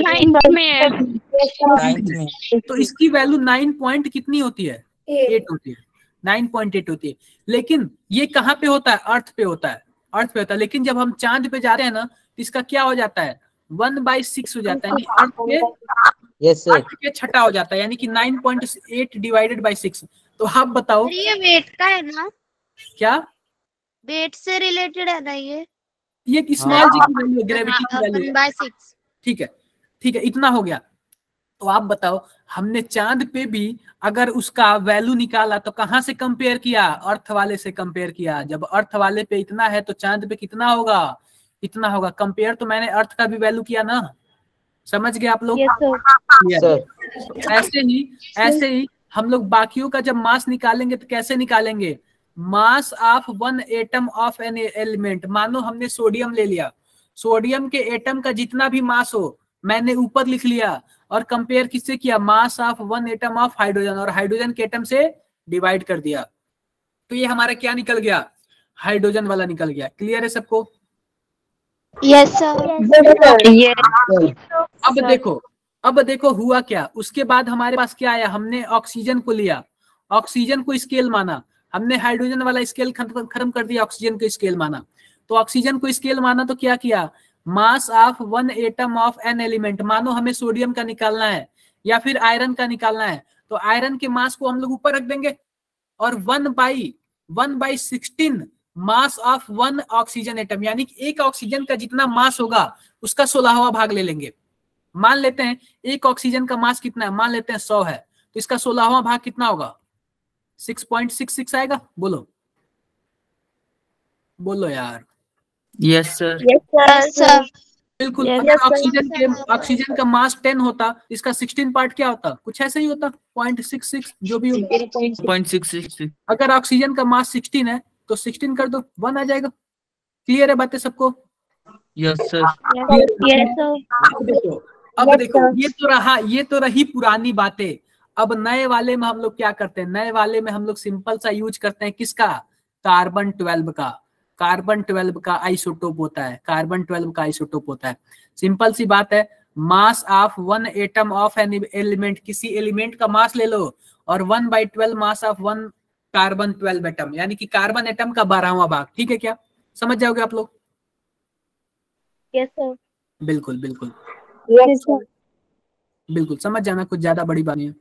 Speaker 2: 9th में है।
Speaker 5: 9th में।
Speaker 1: तो इसकी वैल्यू 9 पॉइंट कितनी होती है? 8 होती है। 9.8 होती है। लेकिन ये कहाँ पे होता है? अर्थ पे होता है। लेकिन जब हम चांद पे जा रहे हैं ना, तो इसका क्या हो जाता है? 1/6 हो जाता है, यानी अर्थ पे छठा हो जाता है, यानी कि 9.8 डिवाइडेड बाई 6। तो आप बताओ,
Speaker 6: ये वेट का है ना?
Speaker 1: क्या
Speaker 6: वेट से रिलेटेड है ना ये?
Speaker 1: स्मॉल जी की वैल्यू, ग्रेविटी की वैल्यू।
Speaker 6: 1/6।
Speaker 1: ठीक है, इतना हो गया। तो आप बताओ, हमने चांद पे भी अगर उसका वैल्यू निकाला तो कहाँ से कंपेयर किया? अर्थ वाले से कंपेयर किया। जब अर्थ वाले पे इतना है तो चांद पे कितना होगा? इतना होगा। कंपेयर तो मैंने अर्थ का भी वैल्यू किया ना। समझ गए आप लोग? ऐसे ही हम लोग बाकियों का जब मास निकालेंगे तो कैसे निकालेंगे? Mass of 1 atom of an element. मानो हमने सोडियम ले लिया, सोडियम के एटम का जितना भी मास हो मैंने ऊपर लिख लिया, और कंपेयर किससे किया? Mass of 1 atom of hydrogen, और हाइड्रोजन के एटम से डिवाइड कर दिया। तो ये हमारा क्या निकल गया? हाइड्रोजन वाला निकल गया। क्लियर है सबको?
Speaker 6: Yes sir.
Speaker 1: अब देखो हुआ क्या। उसके बाद हमारे पास क्या आया? हमने ऑक्सीजन को लिया, ऑक्सीजन को स्केल माना। हमने हाइड्रोजन वाला स्केल खत्म कर दिया, ऑक्सीजन को स्केल माना। तो ऑक्सीजन को स्केल माना तो क्या किया? Mass of 1 atom of an element. मानो हमें सोडियम का निकालना है या फिर आयरन का निकालना है, तो आयरन के मास को हम लोग ऊपर रख देंगे, और 1/16 मास ऑफ 1 ऑक्सीजन एटम, यानी कि एक ऑक्सीजन का जितना मास होगा उसका 16वां भाग ले लेंगे। मान लेते हैं एक ऑक्सीजन का मास कितना है? मान लेते हैं 100 है, तो इसका 16वां भाग कितना होगा? 6.66 आएगा। बोलो यार।
Speaker 5: Yes sir.
Speaker 1: बिल्कुल। अगर ऑक्सीजन का मास 10 होता, इसका 16 पार्ट क्या होता? कुछ ऐसे ही होता, 0.66 जो भी होता।
Speaker 5: 0.66।
Speaker 1: अगर ऑक्सीजन का मास 16 है तो 16 कर दो, 1 आ जाएगा। क्लियर है बातें सबको?
Speaker 5: Yes sir.
Speaker 1: अब देखो ये तो रही पुरानी बातें। अब नए वाले में हम लोग क्या करते हैं? नए वाले में हम लोग सिंपल सा यूज करते हैं किसका? कार्बन 12 का। कार्बन 12 का आइसोटोप होता है, कार्बन 12 का आइसोटोप होता है। सिंपल सी बात है, मास of one atom of an element, किसी एलिमेंट का मास ले लो और 1/12 mass of one carbon 12 atom, यानी कि कार्बन एटम का 12वां भाग। ठीक है क्या, समझ जाओगे आप लोग?
Speaker 2: Yes sir.
Speaker 1: बिल्कुल बिल्कुल
Speaker 2: यस सर।
Speaker 1: बिल्कुल समझ जाना, कुछ ज्यादा बड़ी बात नहीं है।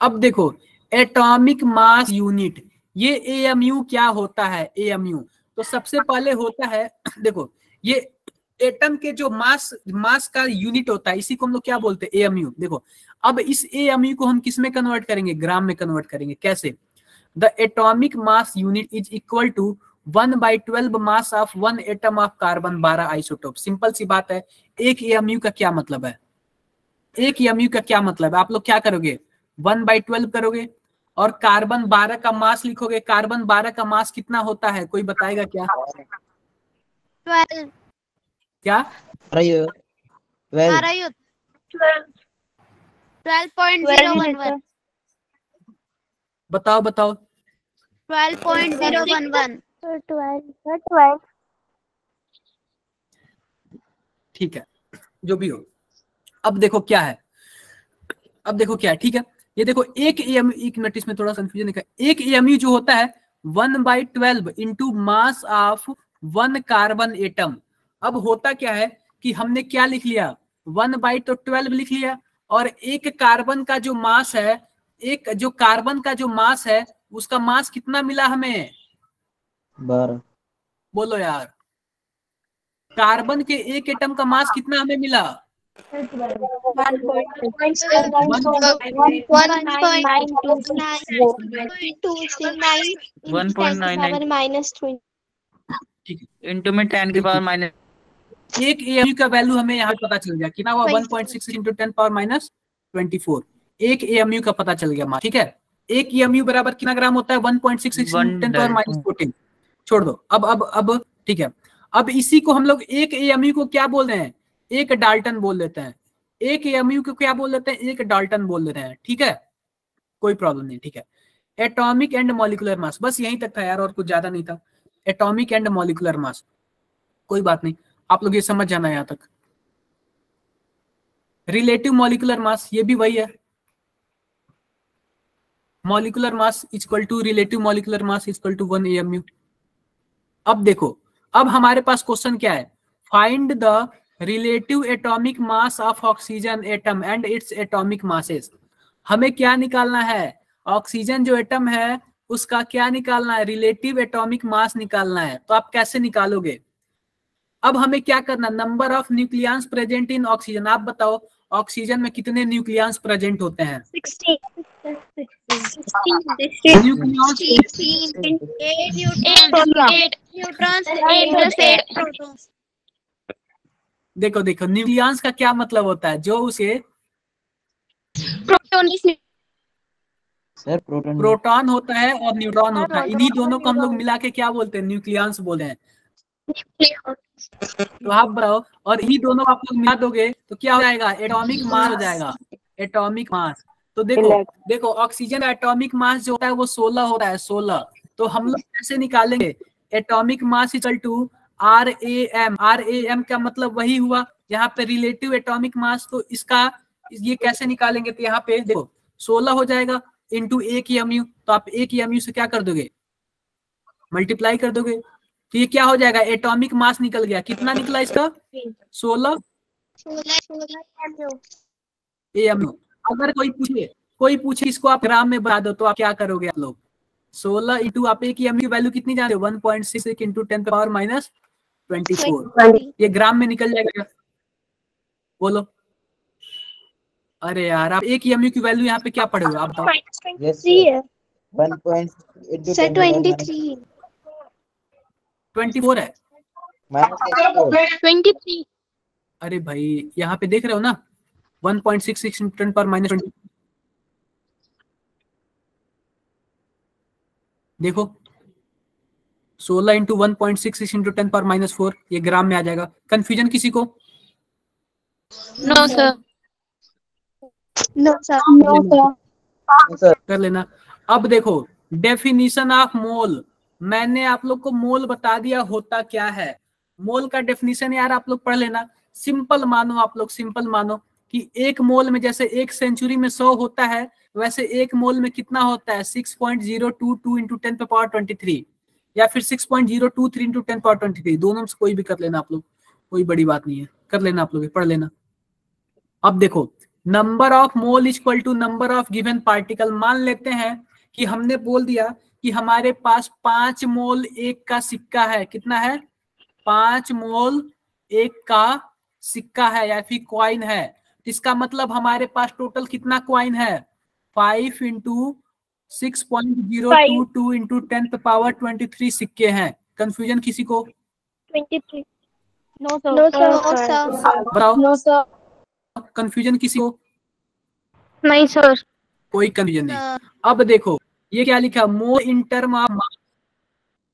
Speaker 1: अब देखो एटॉमिक मास यूनिट, ये एएमयू क्या होता है? एएमयू तो सबसे पहले होता है, देखो ये एटम के जो मास का यूनिट होता है, इसी को हम लोग क्या बोलते हैं? एएमयू। देखो अब इस एएमयू को हम किस में कन्वर्ट करेंगे? ग्राम में कन्वर्ट करेंगे। कैसे? The atomic mass unit is equal to 1/12 mass of one atom of carbon 12 isotope. Simple सी बात है, एक एएमयू का क्या मतलब है? एक एएमयू का क्या मतलब है? आप लोग क्या करोगे? 1/12 करोगे और कार्बन 12 का मास लिखोगे। कार्बन 12 का मास कितना होता है, कोई बताएगा क्या?
Speaker 6: 12
Speaker 1: क्या?
Speaker 6: 12.011
Speaker 1: बताओ बताओ।
Speaker 6: 12.011
Speaker 2: 12।
Speaker 1: ठीक है, जो भी हो। अब देखो क्या है, अब देखो क्या है, ठीक है। ये देखो एक एएमयू, एक मिनट इसमें थोड़ा कंफ्यूजन है। एक एएमयू जो होता है 1/12 into mass of one carbon atom. अब होता क्या है कि हमने क्या लिख लिया? 1/12 लिख लिया, और एक कार्बन का जो मास है, एक जो कार्बन का जो मास है, उसका मास कितना मिला हमें?
Speaker 4: 12।
Speaker 1: बोलो यार, कार्बन के एक एटम का मास कितना हमें मिला?
Speaker 6: 1.99
Speaker 1: ठीक है,
Speaker 5: इंटू में 10 की पावर माइनस।
Speaker 1: एक एएमयू का वैल्यू हमें यहाँ पता चल गया, कितना हुआ? 1.6 इंटू 10 पावर माइनस 24। एक एएमयू का पता चल गया, ठीक है। एक एएमयू बराबर कितना ग्राम होता है? 1.6 इंटू 10 पावर माइनस 14। छोड़ दो। अब ठीक है, अब इसी को हम लोग एक एएमयू को क्या बोल रहे हैं? एक डाल्टन बोल देते हैं। एक एएमयू को क्या बोल देते हैं? एक डाल्टन बोल देते हैं। ठीक है, कोई प्रॉब्लम नहीं। ठीक है, एटॉमिक एंड मॉलिक्यूलर मास, बस यहीं तक था यार, और कुछ ज्यादा नहीं था। एटॉमिक एंड मॉलिक्यूलर मास, कोई बात नहीं, आप लोग ये समझ जाना यहां तक। रिलेटिव मॉलिक्यूलर मास, ये भी वही है। Molecular mass equal to relative molecular mass equal to 1 AMU. अब देखो, अब हमारे पास क्वेश्चन क्या है? Find the relative atomic mass of oxygen atom and its atomic masses. हमें क्या निकालना है? ऑक्सीजन जो एटम है उसका क्या निकालना है? रिलेटिव एटॉमिक मास निकालना है। तो आप कैसे निकालोगे? अब हमें क्या करना? Number of nucleus present in oxygen. आप बताओ ऑक्सीजन में कितने न्यूक्लियस प्रेजेंट होते हैं?
Speaker 2: 16।
Speaker 1: देखो देखो, न्यूक्लियस का क्या मतलब होता है? जो उसे
Speaker 4: सर
Speaker 1: प्रोटॉन होता है और न्यूट्रॉन होता है, इन्हीं दोनों को हम लोग मिला के क्या बोलते हैं? न्यूक्लियस बोलते हैं। तो आप बताओ, और इन्हीं दोनों को आप लोग मिला दोगे तो क्या हो जाएगा? एटॉमिक मास हो जाएगा, एटॉमिक मास। तो देखो ऑक्सीजन का एटॉमिक मास जो होता है वो 16 होता है, 16। तो हम लोग कैसे निकालेंगे? Atomic mass equal to RAM। RAM का मतलब वही हुआ यहाँ पे रिलेटिव एटॉमिक मास। तो इसका ये कैसे निकालेंगे? तो यहाँ पे देखो 16 हो जाएगा इंटू 1 एएमयू। तो आप 1 एएमयू से क्या कर दोगे? मल्टीप्लाई कर दोगे। तो ये क्या हो जाएगा? एटॉमिक मास निकल गया। कितना निकला इसका? 16 एएमयू। अगर कोई पूछे इसको आप ग्राम में बता दो तो आप क्या करोगे? आप लोग 16 इंटू आप एक एएमयू वैल्यू कितनी जानते हो? 1.66 इंटू 10 पावर माइनस 24। ये ग्राम में निकल जाएगा। बोलो। अरे यार, आप एक एएमयू की वैल्यू यहाँ पे क्या पढ़े हो? आप बताओ। 24 है।
Speaker 2: 23।
Speaker 1: अरे भाई, यहाँ पे देख रहे हो ना, 1.66 इंटू 10 पावर माइनस 20। देखो 16 इंटू 1.66 इंटू 10 पावर माइनस 4, ये ग्राम में आ जाएगा। कंफ्यूजन किसी को?
Speaker 2: No sir.
Speaker 1: कर लेना। अब देखो डेफिनेशन ऑफ मोल, मैंने आप लोग को मोल बता दिया होता क्या है। मोल का डेफिनेशन यार आप लोग पढ़ लेना। सिंपल मानो, आप लोग सिंपल मानो कि एक मोल में जैसे एक सेंचुरी में 100 होता है, वैसे एक मोल में कितना होता है 6.022 इंटू 10 पे पावर 23, या फिर 6.023 इंटू 10 पावर 23। दोनों में से कोई भी कर लेना आप लोग, कोई बड़ी बात नहीं है, कर लेना आप लोग, पढ़ लेना। अब देखो, number of mole is equal to number of given particle. मान लेते हैं कि हमने बोल दिया कि हमारे पास 5 मोल एक का सिक्का है। कितना है? 5 मोल एक का सिक्का है या फिर कॉइन है। इसका मतलब हमारे पास टोटल कितना कॉइन है? 5 इंटू 6.022 इंटू 10 पावर 23 सिक्के हैं। कंफ्यूजन किसी को?
Speaker 2: 23।
Speaker 6: No, sir.
Speaker 1: बताओ,
Speaker 2: नो सर।
Speaker 1: कंफ्यूजन किसी को?
Speaker 2: नहीं सर।
Speaker 1: कोई कंफ्यूजन नहीं। अब देखो ये क्या लिखा, mole in term of mass.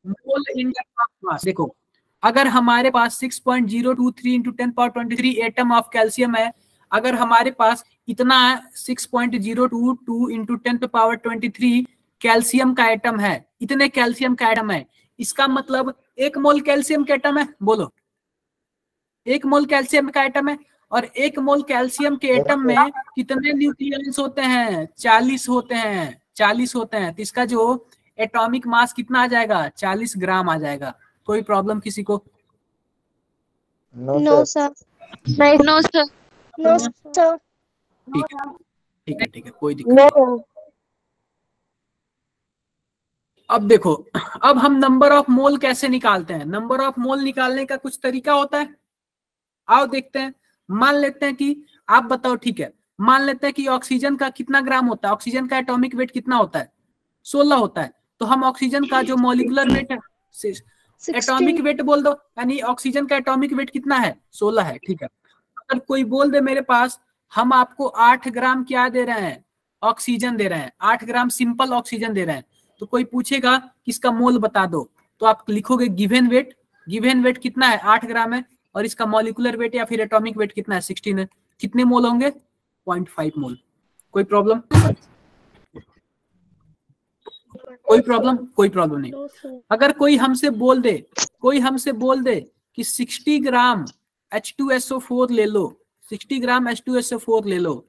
Speaker 1: Mole in term of mass देखो, अगर हमारे पास 6.023 into 10 power 23 atom of calcium है, अगर हमारे पास इतना 6.022 इंटू 10 पावर 23 कैल्शियम का एटम है, इतने कैल्शियम का एटम है, इसका मतलब 1 मोल कैल्शियम का एटम है। बोलो, 1 मोल कैल्शियम का एटम है, और 1 मोल कैल्शियम के एटम में कितने न्यूक्लियस होते हैं? 40 होते हैं, 40 होते हैं। तो इसका जो एटॉमिक मास कितना आ जाएगा? 40 ग्राम आ जाएगा। कोई प्रॉब्लम किसी को?
Speaker 6: No, sir.
Speaker 2: नहीं। No sir. No sir.
Speaker 1: ठीक है, ठीक है, ठीक है, कोई दिक्कत नहीं। अब देखो, अब हम नंबर ऑफ मोल कैसे निकालते हैं? नंबर ऑफ मोल निकालने का कुछ तरीका होता है, आओ देखते हैं। मान लेते हैं कि आप बताओ, ठीक है, मान लेते हैं कि ऑक्सीजन का कितना ग्राम होता है? ऑक्सीजन का एटॉमिक वेट कितना होता है? 16 होता है। तो हम ऑक्सीजन का जो मॉलिक्यूलर वेट है, एटॉमिक वेट बोल दो, यानी ऑक्सीजन का एटॉमिक वेट कितना है? 16 है। ठीक है, अगर कोई बोल दे मेरे पास हम आपको 8 ग्राम क्या दे रहे हैं? ऑक्सीजन दे रहे हैं, 8 ग्राम सिंपल ऑक्सीजन दे रहे हैं, तो कोई पूछेगा कि इसका मोल बता दो, तो आप लिखोगे गिवन वेट। गिवन वेट कितना है? 8 ग्राम है, और इसका मॉलिक्यूलर वेट या फिर एटॉमिक वेट कितना है? 16 है। कितने मोल होंगे? 0.5 मोल। कोई प्रॉब्लम? कोई प्रॉब्लम? कोई प्रॉब्लम नहीं। अगर कोई हमसे बोल दे, कोई हमसे बोल दे कि 60 ग्राम H2SO4 ले लो, 60 ग्राम H2SO4 ले लो,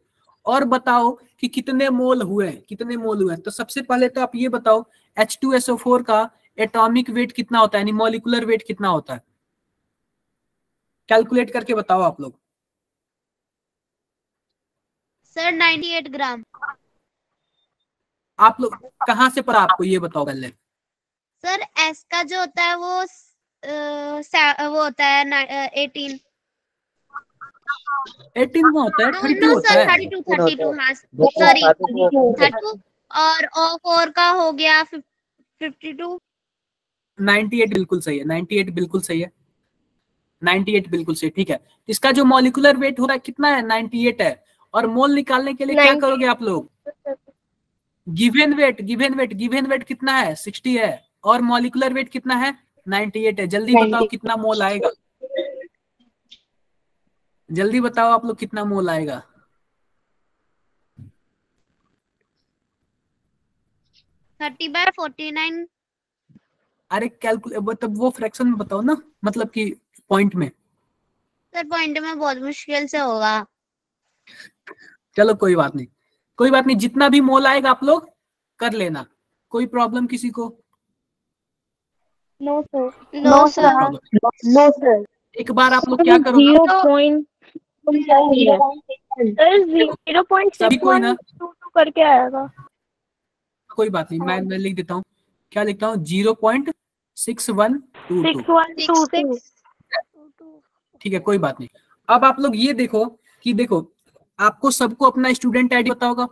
Speaker 1: और बताओ कि कितने मोल हुए, कितने मोल हुए। तो सबसे पहले तो आप ये बताओ H2SO4 का एटॉमिक वेट कितना होता है, यानी मॉलिक्यूलर वेट कितना होता है? कैलकुलेट करके बताओ आप लोग।
Speaker 6: सर 98 ग्राम।
Speaker 1: आप लोग कहाँ से पढ़ा, आपको ये बताओ पहले।
Speaker 6: सर एस का जो होता है वो वो होता है 18।
Speaker 1: 18 में होता है, 30
Speaker 6: नो
Speaker 1: होता
Speaker 6: सर,
Speaker 1: है।
Speaker 6: 32 हाँ सॉरी 32। और O4 का हो गया 52।
Speaker 1: 98 बिल्कुल सही है, 98 बिल्कुल सही है, 98 बिल्कुल सही। ठीक है, इसका जो मॉलिक्यूलर वेट हो रहा है कितना है? 98 है। और मोल निकालने के लिए क्या करोगे आप लोग? Given weight, given weight, given weight कितना है? 60 है, और मॉलिक्यूलर वेट कितना है? 98 है। जल्दी बताओ कितना मोल आएगा? जल्दी बताओ आप लोग कितना मोल आएगा?
Speaker 6: 30/49।
Speaker 1: अरे कैलकुलेट, मतलब वो फ्रैक्शन में बताओ ना, मतलब कि पॉइंट में।
Speaker 6: सर पॉइंट में बहुत मुश्किल से होगा।
Speaker 1: चलो कोई बात नहीं, कोई बात नहीं, जितना भी मोल आएगा आप लोग कर लेना। कोई प्रॉब्लम किसी को?
Speaker 2: No sir.
Speaker 6: No sir.
Speaker 2: No sir.
Speaker 1: एक बार आप लोग क्या करोगे?
Speaker 2: 0.612 करके आएगा।
Speaker 1: कोई बात नहीं, मैं लिख देता हूँ। क्या लिखता हूँ? 0.6122।
Speaker 2: 6122।
Speaker 1: ठीक है, कोई बात नहीं। अब आप लोग ये देखो कि देखो, आपको सबको अपना स्टूडेंट आईडी पता होगा,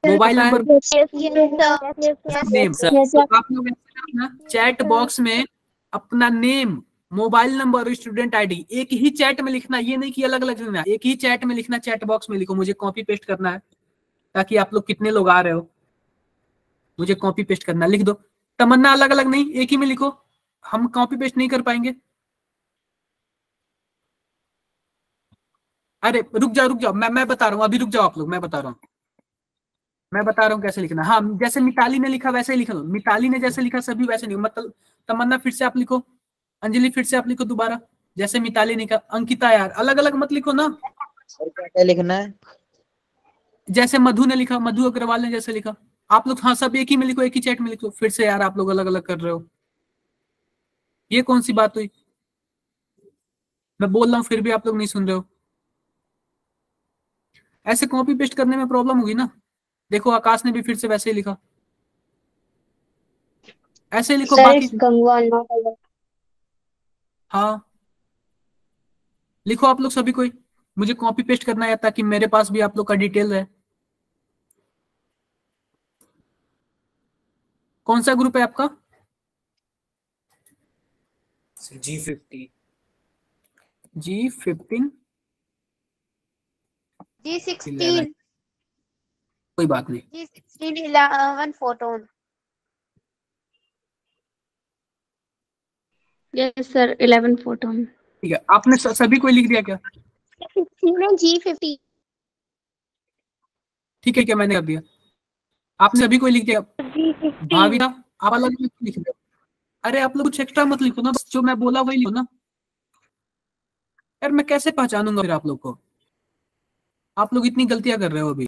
Speaker 1: मोबाइल नंबर, नेम। तो आप लोग अपना चैट बॉक्स में अपना नेम, मोबाइल नंबर और स्टूडेंट आईडी एक ही चैट में लिखना, ये नहीं कि अलग अलग लिखना, एक ही चैट में लिखना। चैट बॉक्स में लिखो, मुझे कॉपी पेस्ट करना है, ताकि आप लोग कितने लोग आ रहे हो मुझे कॉपी पेस्ट करना, लिख दो। तमन्ना अलग अलग नहीं, एक ही में लिखो, हम कॉपी पेस्ट नहीं कर पाएंगे। अरे रुक जाओ, रुक जाओ, मैं बता रहा हूँ, अभी रुक जाओ आप लोग, मैं बता रहा हूँ। मैं बता रहा हूँ कैसे लिखना। हाँ, जैसे मिताली ने लिखा वैसे ही लिख लो। मिताली ने जैसे लिखा सभी वैसे नहीं, मतलब तमन्ना फिर से आप लिखो, अंजलि फिर से आप लिखो दोबारा, जैसे मिताली ने लिखा। अंकिता यार अलग अलग मत लिखो ना,
Speaker 4: सर क्या लिखना है?
Speaker 1: जैसे मधु ने लिखा, मधु अग्रवाल ने जैसे लिखा, आप लोग हाँ सब एक ही में लिखो, एक ही चैट में लिखो। फिर से यार आप लोग अलग अलग कर रहे हो, ये कौन सी बात हुई? मैं बोल रहा हूँ फिर भी आप लोग नहीं सुन रहे हो। ऐसे कॉपी पेस्ट करने में प्रॉब्लम होगी ना। देखो आकाश ने भी फिर से वैसे ही लिखा, ऐसे ही लिखो बाकी। हाँ लिखो आप लोग सभी कोई, मुझे कॉपी पेस्ट करना है ताकि मेरे पास भी आप लोग का डिटेल है। कौन सा ग्रुप है आपका?
Speaker 3: G50
Speaker 1: G15
Speaker 6: G16
Speaker 1: कोई बात नहीं।
Speaker 6: G16 11 photon.
Speaker 2: Yes sir 11 photon.
Speaker 1: ठीक है, आपने सभी कोई लिख दिया क्या?
Speaker 6: G50
Speaker 1: ठीक है क्या मैंने कर दिया, आपने सभी कोई लिख दिया? भाविना आप अलग अलग लिख रहे हो। अरे आप लोग कुछ एक्स्ट्रा मत लिखो ना, बस जो मैं बोला वही लिखो ना यार। मैं कैसे पहचानूंगा फिर आप लोग को? आप लोग इतनी गलतियां कर रहे हो अभी।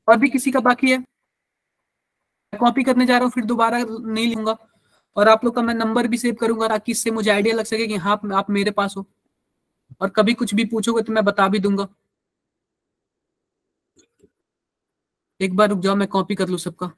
Speaker 1: और भी किसी का बाकी है? मैं कॉपी करने जा रहा हूँ, फिर दोबारा नहीं लूंगा। और आप लोग का मैं नंबर भी सेव करूंगा ताकि इससे मुझे आइडिया लग सके कि हाँ आप मेरे पास हो, और कभी कुछ भी पूछोगे तो मैं बता भी दूंगा। एक बार रुक जाओ, मैं कॉपी कर लूं सबका।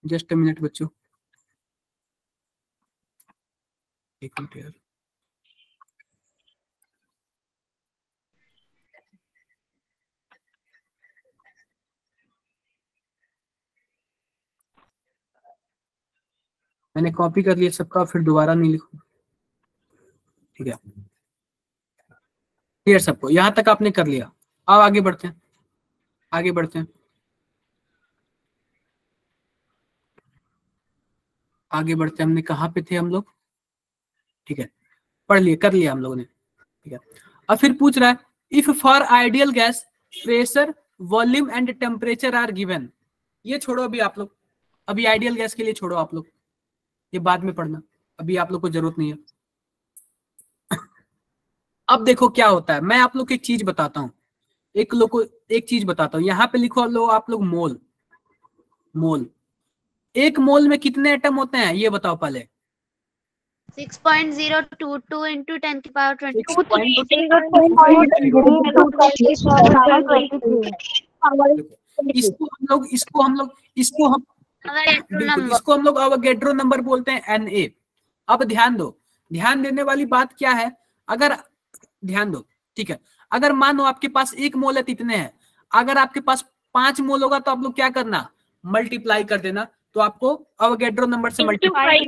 Speaker 1: जस्ट अ मिनट बच्चों, एक मिनट यार। मैंने कॉपी कर लिया सबका, फिर दोबारा नहीं लिखूं, ठीक है? क्लियर सबको? यहां तक आपने कर लिया। अब आगे बढ़ते हैं, आगे बढ़ते हैं, आगे बढ़ते हैं। हमने कहाँ पे थे हम लोग? ठीक है, पढ़ लिए, कर लिया हम लोगों ने, ठीक है। अब फिर पूछ रहा है if for ideal gas pressure volume and temperature are given. ये छोड़ो अभी आप लोग, अभी आइडियल गैस के लिए छोड़ो आप लोग, ये बाद में पढ़ना, अभी आप लोग को जरूरत नहीं है। अब देखो क्या होता है, मैं आप लोग को एक चीज बताता हूँ, एक लोग को एक चीज बताता हूँ। यहाँ पे लिखो लो आप लोग मोल। मोल, एक मोल में कितने एटम होते हैं ये बताओ पहले।
Speaker 6: 6.022 into 10 to the power 20.
Speaker 1: इसको हम लोग बिल्कुल इसको हम लोग अवोगैड्रो नंबर बोलते हैं, Na। अब ध्यान दो, ध्यान देने वाली बात क्या है, अगर ध्यान दो, ठीक है। अगर मानो आपके पास एक मोल है तो इतने हैं, अगर आपके पास 5 मोल होगा तो आप लोग क्या करना, मल्टीप्लाई कर देना, तो आपको अवोगैड्रो नंबर से मल्टीप्लाई।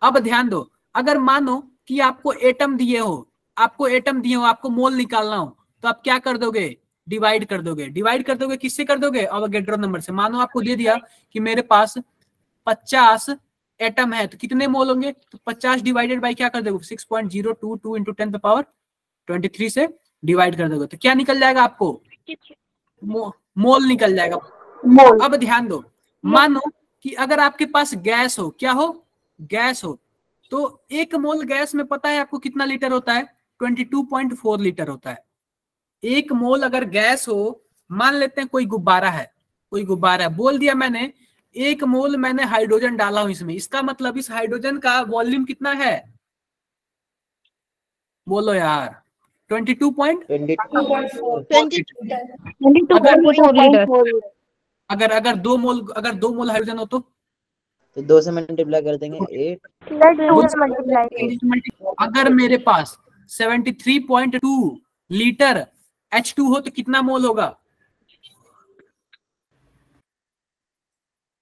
Speaker 1: अब ध्यान दो, अगर मानो कि आपको एटम दिए हो, आपको मोल निकालना हो, तो आप क्या कर दोगे, डिवाइड कर दोगे। डिवाइड कर दोगे किससे कर दोगे, अवोगैड्रो नंबर से। मानो आपको दे दिया कि मेरे पास 50 एटम है, तो कितने मोल होंगे, तो 50 डिवाइडेड बाई क्या कर दोगे, 6.022 into 10 to the power 23 से डिवाइड कर दोगे, तो क्या निकल जाएगा आपको, मोल निकल जाएगा। अब ध्यान दो, मानो कि अगर आपके पास गैस हो, क्या हो, गैस हो, तो एक मोल गैस में पता है आपको कितना लीटर होता है, 22.4 लीटर होता है। एक मोल अगर गैस हो, मान लेते हैं कोई गुब्बारा है, कोई गुब्बारा है, बोल दिया मैंने एक मोल मैंने हाइड्रोजन डाला हूं इसमें, इसका मतलब इस हाइड्रोजन का वॉल्यूम कितना है, बोलो यार, 22.4। अगर दो मोल हाइड्रोजन हो तो
Speaker 4: 2 से मल्टीप्लाई कर देंगे 8।
Speaker 1: अगर मेरे पास 73.2 लीटर H2 हो तो कितना मोल होगा,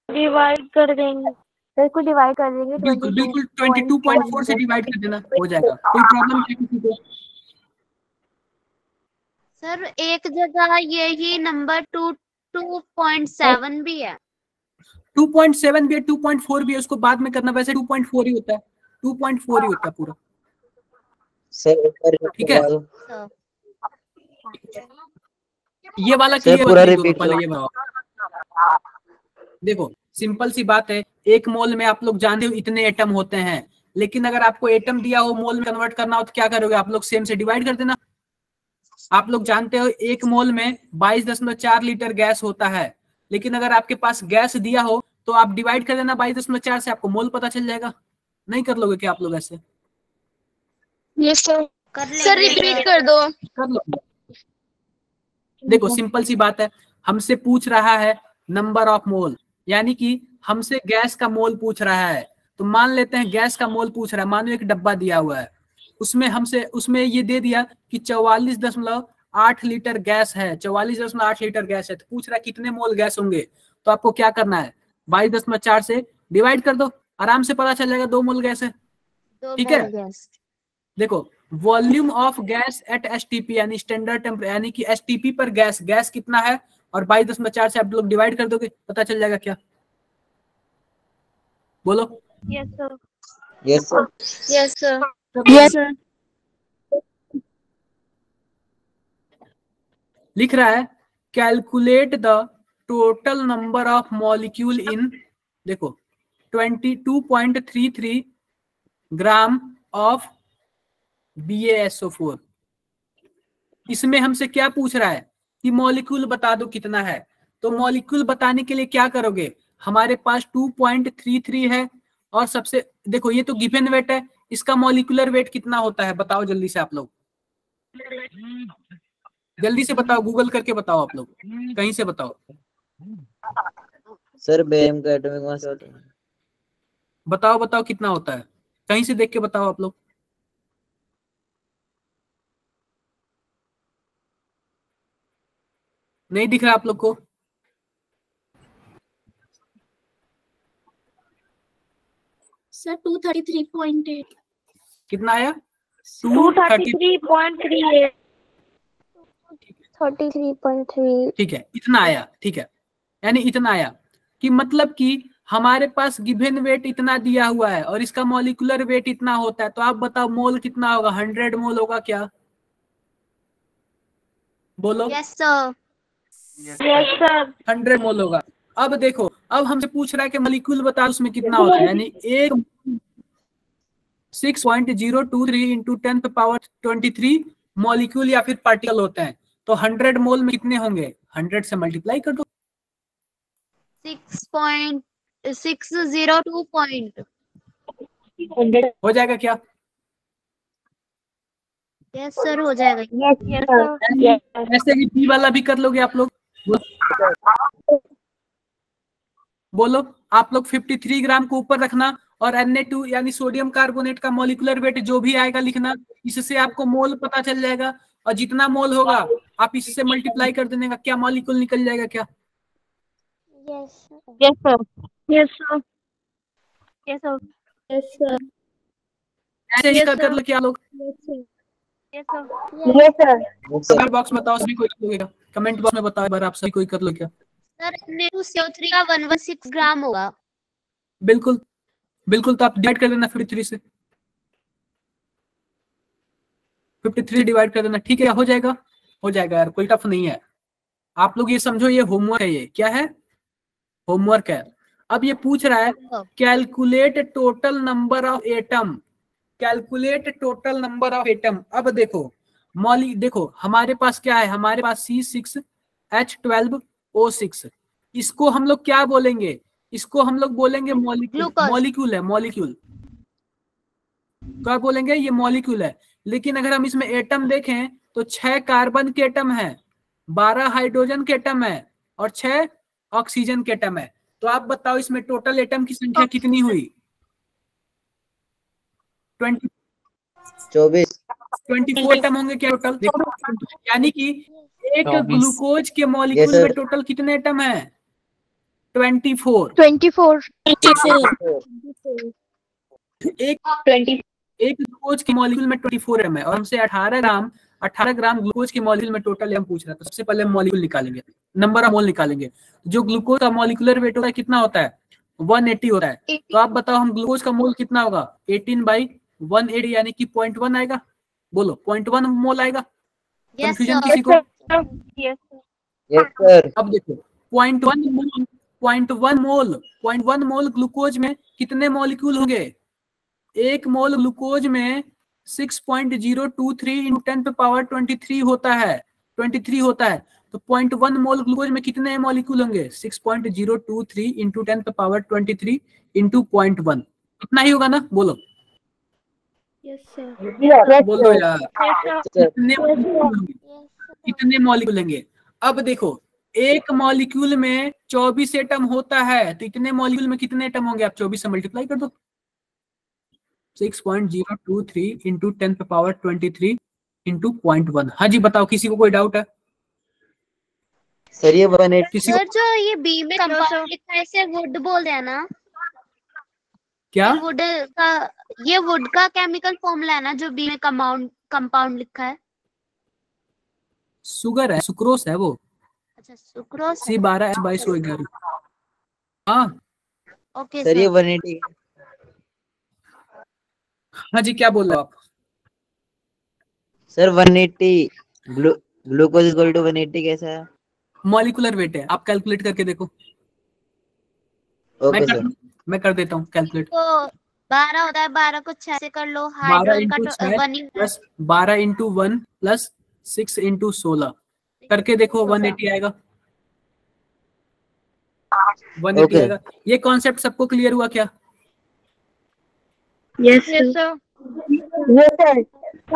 Speaker 2: डिवाइड कर देंगे तो इसको डिवाइड कर देंगे
Speaker 1: बिल्कुल बिल्कुल 22.4 से डिवाइड कर देना, हो जाएगा। कोई प्रॉब्लम है किसी को?
Speaker 6: सर एक जगह यही नंबर 2.7 भी है।
Speaker 1: 2.7 भी है, 2.4 भी है, उसको बाद में करना। वैसे 2.4 ही होता है, 2.4 ही होता है पूरा।
Speaker 4: सर एक बार
Speaker 1: ठीक है,
Speaker 6: सर
Speaker 1: ये वाला
Speaker 4: सर
Speaker 1: क्लियर
Speaker 4: पूरा
Speaker 1: कर दो
Speaker 4: रिपीट
Speaker 1: पहले
Speaker 4: करो।
Speaker 1: ये बताओ। देखो सिंपल सी बात है, एक मोल में आप लोग जानते हो इतने एटम होते हैं, लेकिन अगर आपको एटम दिया हो मोल में कन्वर्ट करना हो तो क्या करोगे आप लोग? सेम से डिवाइड कर देना। आप लोग जानते हो एक मोल में 22.4 लीटर गैस होता है, लेकिन अगर आपके पास गैस दिया हो तो आप डिवाइड कर देना 22.4 से, आपको मोल पता चल जाएगा। नहीं कर लोगे क्या आप लोग ऐसे?
Speaker 2: Yes sir.
Speaker 6: कर
Speaker 2: सर
Speaker 6: लेंगे
Speaker 2: रिपीट कर दो।
Speaker 1: कर लो। देखो सिंपल सी बात है, हमसे पूछ रहा है नंबर ऑफ मोल, यानी कि हमसे गैस का मोल पूछ रहा है। तो मान लेते हैं गैस का मोल पूछ रहा है, मानो एक डब्बा दिया हुआ है, उसमें ये दे दिया कि 44.8 लीटर गैस है, 44.8 लीटर गैस है। तो पूछ रहा है कितने मोल गैस होंगे, तो आपको क्या करना है? 22.4 से डिवाइड कर दो, आराम से पता चल जाएगा 2 मोल गैस है। ठीक है, देखो volume of gas at STP यानी स्टैंडर्ड टेम्परेचर, यानी कि एसटीपी पर गैस कितना है, और 22.4 से आप लोग डिवाइड कर दोगे, पता चल जाएगा क्या? बोलो।
Speaker 2: Yes sir.
Speaker 4: Yes sir.
Speaker 2: Yes sir. Yes sir.
Speaker 1: लिख रहा है calculate the total number of molecule इन, देखो 22.33 ग्राम ऑफ BaSO4। इसमें हमसे क्या पूछ रहा है कि मॉलिक्यूल बता दो कितना है। तो मॉलिक्यूल बताने के लिए क्या करोगे? हमारे पास 2.33 है, और सबसे देखो ये तो गिवन वेट है, इसका मॉलिक्यूलर वेट कितना होता है बताओ जल्दी से आप लोग, जल्दी से बताओ, गूगल करके बताओ आप लोग, कहीं से बताओ।
Speaker 4: सर बेरियम का एटॉमिक मास होता है।
Speaker 1: बताओ कितना होता है, कहीं से देख के बताओ आप लोग। नहीं दिख रहा आप लोग को?
Speaker 2: सर 233.8।
Speaker 1: कितना आया?
Speaker 2: 233.38। 33.3।
Speaker 1: ठीक है, इतना आया। ठीक है, यानी इतना आया कि मतलब कि हमारे पास गिवन वेट इतना दिया हुआ है और इसका मॉलिक्यूलर वेट इतना होता है। तो आप बताओ मोल कितना होगा? 100 मोल होगा क्या? बोलो।
Speaker 6: Yes sir.
Speaker 2: Yes sir.
Speaker 1: 100 मोल होगा। अब देखो, अब हमसे पूछ रहा है कि मॉलिक्यूल बता उसमें कितना होता है, यानी एक 6.023 इंटू 10⁻23 मॉलिक्यूल या फिर पार्टिकल होते हैं। तो 100 मोल में कितने होंगे? 100 से मल्टीप्लाई कर दो।
Speaker 6: 6.602 पॉइंट
Speaker 1: हो जाएगा क्या?
Speaker 6: यस सर हो जाएगा।
Speaker 2: Yes sir.
Speaker 1: ऐसे ही बी वाला भी कर लोगे आप लोग? बोलो। आप लोग 53 ग्राम को ऊपर रखना और Na2 यानी सोडियम कार्बोनेट का मॉलिक्यूलर वेट जो भी आएगा लिखना, इससे आपको मोल पता चल जाएगा, और जितना मोल होगा आप इससे मल्टीप्लाई कर देने का, क्या मॉलिक्यूल निकल जाएगा क्या?
Speaker 2: Yes sir. Yes sir. Yes sir. Yes sir.
Speaker 1: ऐसे ही कर लो क्या लोग?
Speaker 2: Yes sir.
Speaker 1: कमेंट बॉक्स में बताओ सभी कोई कर लोगे क्या? कमेंट बॉक्स में बताओ एक बार आप सभी कोई कर लो क्या?
Speaker 6: सर Na2CO3 का 116 ग्राम होगा।
Speaker 1: बिल्कुल बिल्कुल, तो आप डिवाइड कर देना 53 से, 53 डिवाइड कर देना। ठीक है, हो जाएगा? हो जाएगा यार, कोई टफ नहीं है। आप लोग ये समझो, ये होमवर्क है। ये क्या है? होमवर्क है। अब ये पूछ रहा है calculate total number of atom, calculate total number of atom. अब देखो देखो हमारे पास क्या है, हमारे पास C6H12O6। इसको हम लोग क्या बोलेंगे? इसको हम लोग बोलेंगे मॉलिक्यूल है, मॉलिक्यूल क्या बोलेंगे? ये मॉलिक्यूल है। लेकिन अगर हम इसमें एटम देखें तो 6 कार्बन के एटम है, 12 हाइड्रोजन के एटम है, और 6 ऑक्सीजन के एटम है। तो आप बताओ इसमें टोटल एटम की संख्या कितनी हुई?
Speaker 4: 24
Speaker 1: 24 एटम होंगे क्या टोटल? यानी कि एक
Speaker 5: 24
Speaker 1: ग्लूकोज के मॉलिक्यूल में टोटल कितने एटम है? 24।
Speaker 2: 24
Speaker 1: एक ग्लूकोज के मॉलिक्यूल में 24 एम है और हमसे 18 ग्राम ग्लूकोज के मॉलिक्यूल में टोटल हम पूछ रहे हैं। तो सबसे पहले हम मॉलिक्यूल निकालेंगे, नंबर ऑफ मोल निकालेंगे। जो ग्लूकोज का मॉलिक्यूलर वेट होता है कितना होता है? 180 होता है। तो आप बताओ हम ग्लूकोज का मोल कितना होगा? 18/180 यानी कि 0.1 आएगा। बोलो 0.1 मोल आएगा। कंफ्यूजन किसी को?
Speaker 2: Yes
Speaker 4: sir.
Speaker 1: अब देखो 0.1 मोल ग्लूकोज में कितने मॉलिक्यूल होंगे? एक मोल ग्लूकोज में 6.023 × 10⁻23 होता है, 23 होता है। तो 0.1 मोल ग्लूकोज में कितने मॉलिक्यूल होंगे? 6.023 × 10⁻23 × 0.1, इतना ही होगा ना? बोलो
Speaker 2: यस सर
Speaker 1: बोलो यार,
Speaker 4: सर
Speaker 1: कितने मॉलिक्यूल होंगे? अब देखो एक मॉलिक्यूल में 24 एटम होता है, तो इतने मॉलिक्यूल में कितने एटम होंगे? आप 24 से मल्टीप्लाई कर दो। 6.023 × 10⁻23 × 0.1। हाँ जी बताओ, किसी को कोई डाउट है?
Speaker 4: सर ये 180
Speaker 1: किसी
Speaker 6: सर
Speaker 1: को?
Speaker 6: जो ये बी में कंपाउंड लिखा है इसे वुड बोलते हैं ना?
Speaker 1: क्या?
Speaker 6: ये वुड का केमिकल फॉर्मूला है ना जो बी में कंपाउंड लिखा है?
Speaker 1: सुगर है, सुक्रोस है वो।
Speaker 6: अच्छा सुक्रोस है।
Speaker 1: C12H22O11। हाँ
Speaker 6: ओके
Speaker 4: सर ये
Speaker 6: सर
Speaker 4: 180
Speaker 1: हाँ जी, क्या बोल रहे हो आप?
Speaker 4: सर 180 ग्लूकोज इक्वल टू 180 कैसा है?
Speaker 1: मॉलिक्यूलर वेट है, आप कैलकुलेट करके देखो।
Speaker 4: Okay sir.
Speaker 1: मैं कर देता हूँ कैलकुलेट।
Speaker 6: तो 12 होता है, 12 को 6 से कर लो।
Speaker 1: 12
Speaker 6: हाइड्रोजन
Speaker 1: इंटू
Speaker 6: का
Speaker 1: 6
Speaker 6: 1 ही होता है।
Speaker 1: प्लस 12 इंटू 1 प्लस 6 इंटू 16 करके देखो 180 आएगा। 180
Speaker 4: Okay.
Speaker 1: आएगा। ये कॉन्सेप्ट सबको क्लियर हुआ क्या?
Speaker 2: यस सर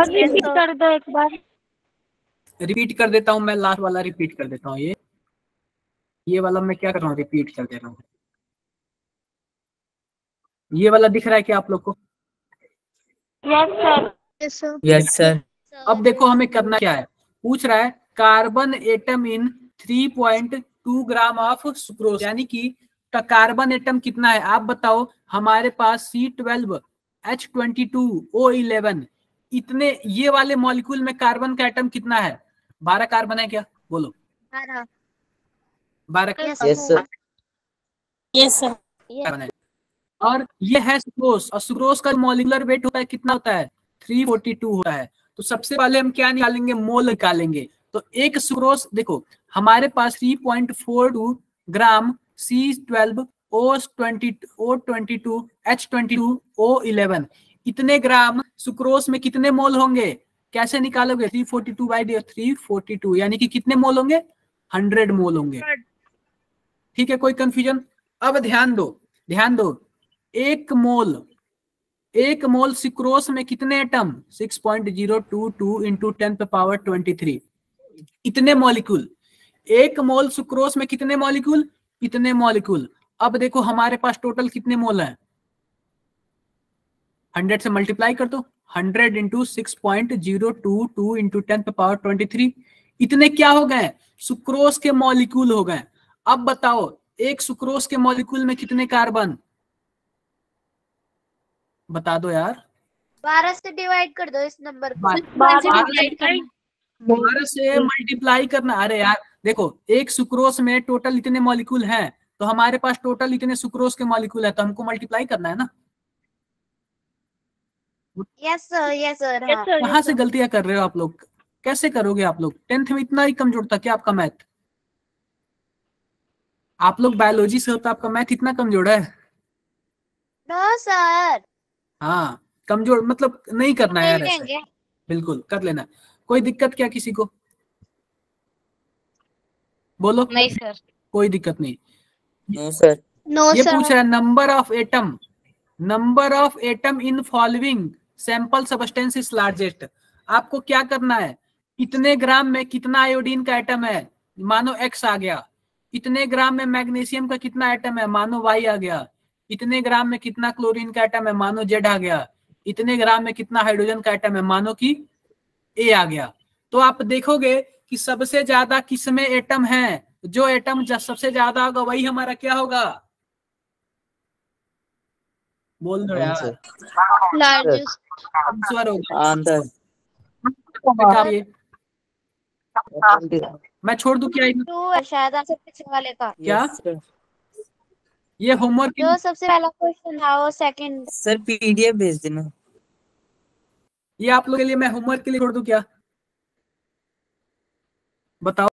Speaker 2: रिपीट कर दो एक बार।
Speaker 1: रिपीट कर देता हूँ मैं, लास्ट वाला रिपीट कर देता हूँ। ये वाला मैं क्या कर रहा हूँ, रिपीट कर दे रहा हूँ। ये वाला दिख रहा है क्या आप लोग को?
Speaker 2: Yes sir
Speaker 5: Yes, sir.
Speaker 1: अब देखो हमें करना क्या है, पूछ रहा है carbon atom in 3.2 gram of sucrose, यानी कि कार्बन एटम कितना है आप बताओ। हमारे पास C12H22O11 इतने ये वाले मॉलिक्यूल में कार्बन का एटम कितना है? 12 कार्बन है क्या? बोलो 12
Speaker 4: यस सर।
Speaker 1: कार्बन है। और ये है सुक्रोज, और सुक्रोज का मॉलिक्यूलर वेट होता है कितना होता है? 342 होता है। तो सबसे पहले हम क्या निकालेंगे? मोल निकालेंगे। तो एक सुक्रोज देखो हमारे पास 3.42 ग्राम C12O22H22O11 इतने ग्राम सुक्रोज में कितने मोल होंगे? कैसे निकालोगे? 342/342 यानी कि कितने मोल होंगे? 100 मोल होंगे। ठीक है, कोई कंफ्यूजन? अब ध्यान दो एक मोल सुक्रोज में कितने एटम? 6.022 × 10⁻23 इतने मॉलिक्यूल। एक मोल सुक्रोज में कितने मॉलिक्यूल? इतने मॉलिक्यूल। अब देखो हमारे पास टोटल कितने मोल हैं? 100 से मल्टीप्लाई कर दो। 100 × 6.022 × 10⁻23 इतने क्या हो गए? सुक्रोज के मॉलिक्यूल हो गए। अब बताओ एक सुक्रोज के मॉलिक्यूल में कितने कार्बन? बता दो यार।
Speaker 6: 12 से डिवाइड कर दो इस नंबर को।
Speaker 1: 12 से मल्टीप्लाई करना। अरे यार देखो एक सुक्रोज में टोटल इतने मॉलिक्यूल हैं, तो हमारे पास टोटल इतने सुक्रोज के मॉलिक्यूल है, तो हमको मल्टीप्लाई करना है ना।
Speaker 6: यस सर हाँ।
Speaker 1: कहाँ से गलतियां कर रहे हो आप लोग? कैसे करोगे आप लोग? 10th में इतना ही कमजोर था क्या आपका मैथ? आप लोग बायोलॉजी से हो तो आपका मैथ इतना कमजोर है?
Speaker 6: नो सर
Speaker 1: हाँ कमजोर मतलब नहीं करना है यार
Speaker 6: मिल
Speaker 1: ऐसे।
Speaker 6: देंगे।
Speaker 1: बिल्कुल कर लेना। कोई दिक्कत क्या किसी को? बोलो।
Speaker 6: नहीं सर।
Speaker 1: कोई दिक्कत नहीं।
Speaker 4: No sir.
Speaker 6: नो
Speaker 1: ये
Speaker 6: सर।
Speaker 1: पूछ रहा है number of atom in following sample substance is largest. आपको क्या करना है? इतने ग्राम में कितना आयोडीन का एटम है? मानो X आ गया। इतने ग्राम में मैग्नीशियम का कितना एटम है? मानो Y आ गया। इतने ग्राम में कितना क्लोरीन का एटम है? मानो Z आ गया। इतने ग्राम में कितना हाइड्रोजन का एटम है? मानो कि A आ गया। तो आप देखोगे कि सबसे ज्यादा किसमें एटम है? जो एटम सबसे ज्यादा होगा वही हमारा क्या होगा? बोल दो यार।
Speaker 4: Answer
Speaker 6: largest.
Speaker 1: आंसर होगा।
Speaker 4: आंसर
Speaker 1: क्या ये? मैं छोड़ दूं क्या?
Speaker 6: टू शायद आंसर पीछे वाले का।
Speaker 1: क्या ये होमवर्क?
Speaker 6: जो सबसे पहला क्वेश्चन था वो सेकंड।
Speaker 5: सर PDF भेज देना।
Speaker 1: ये आप लोग के लिए मैं होमवर्क के लिए छोड़ दूं क्या? बताओ।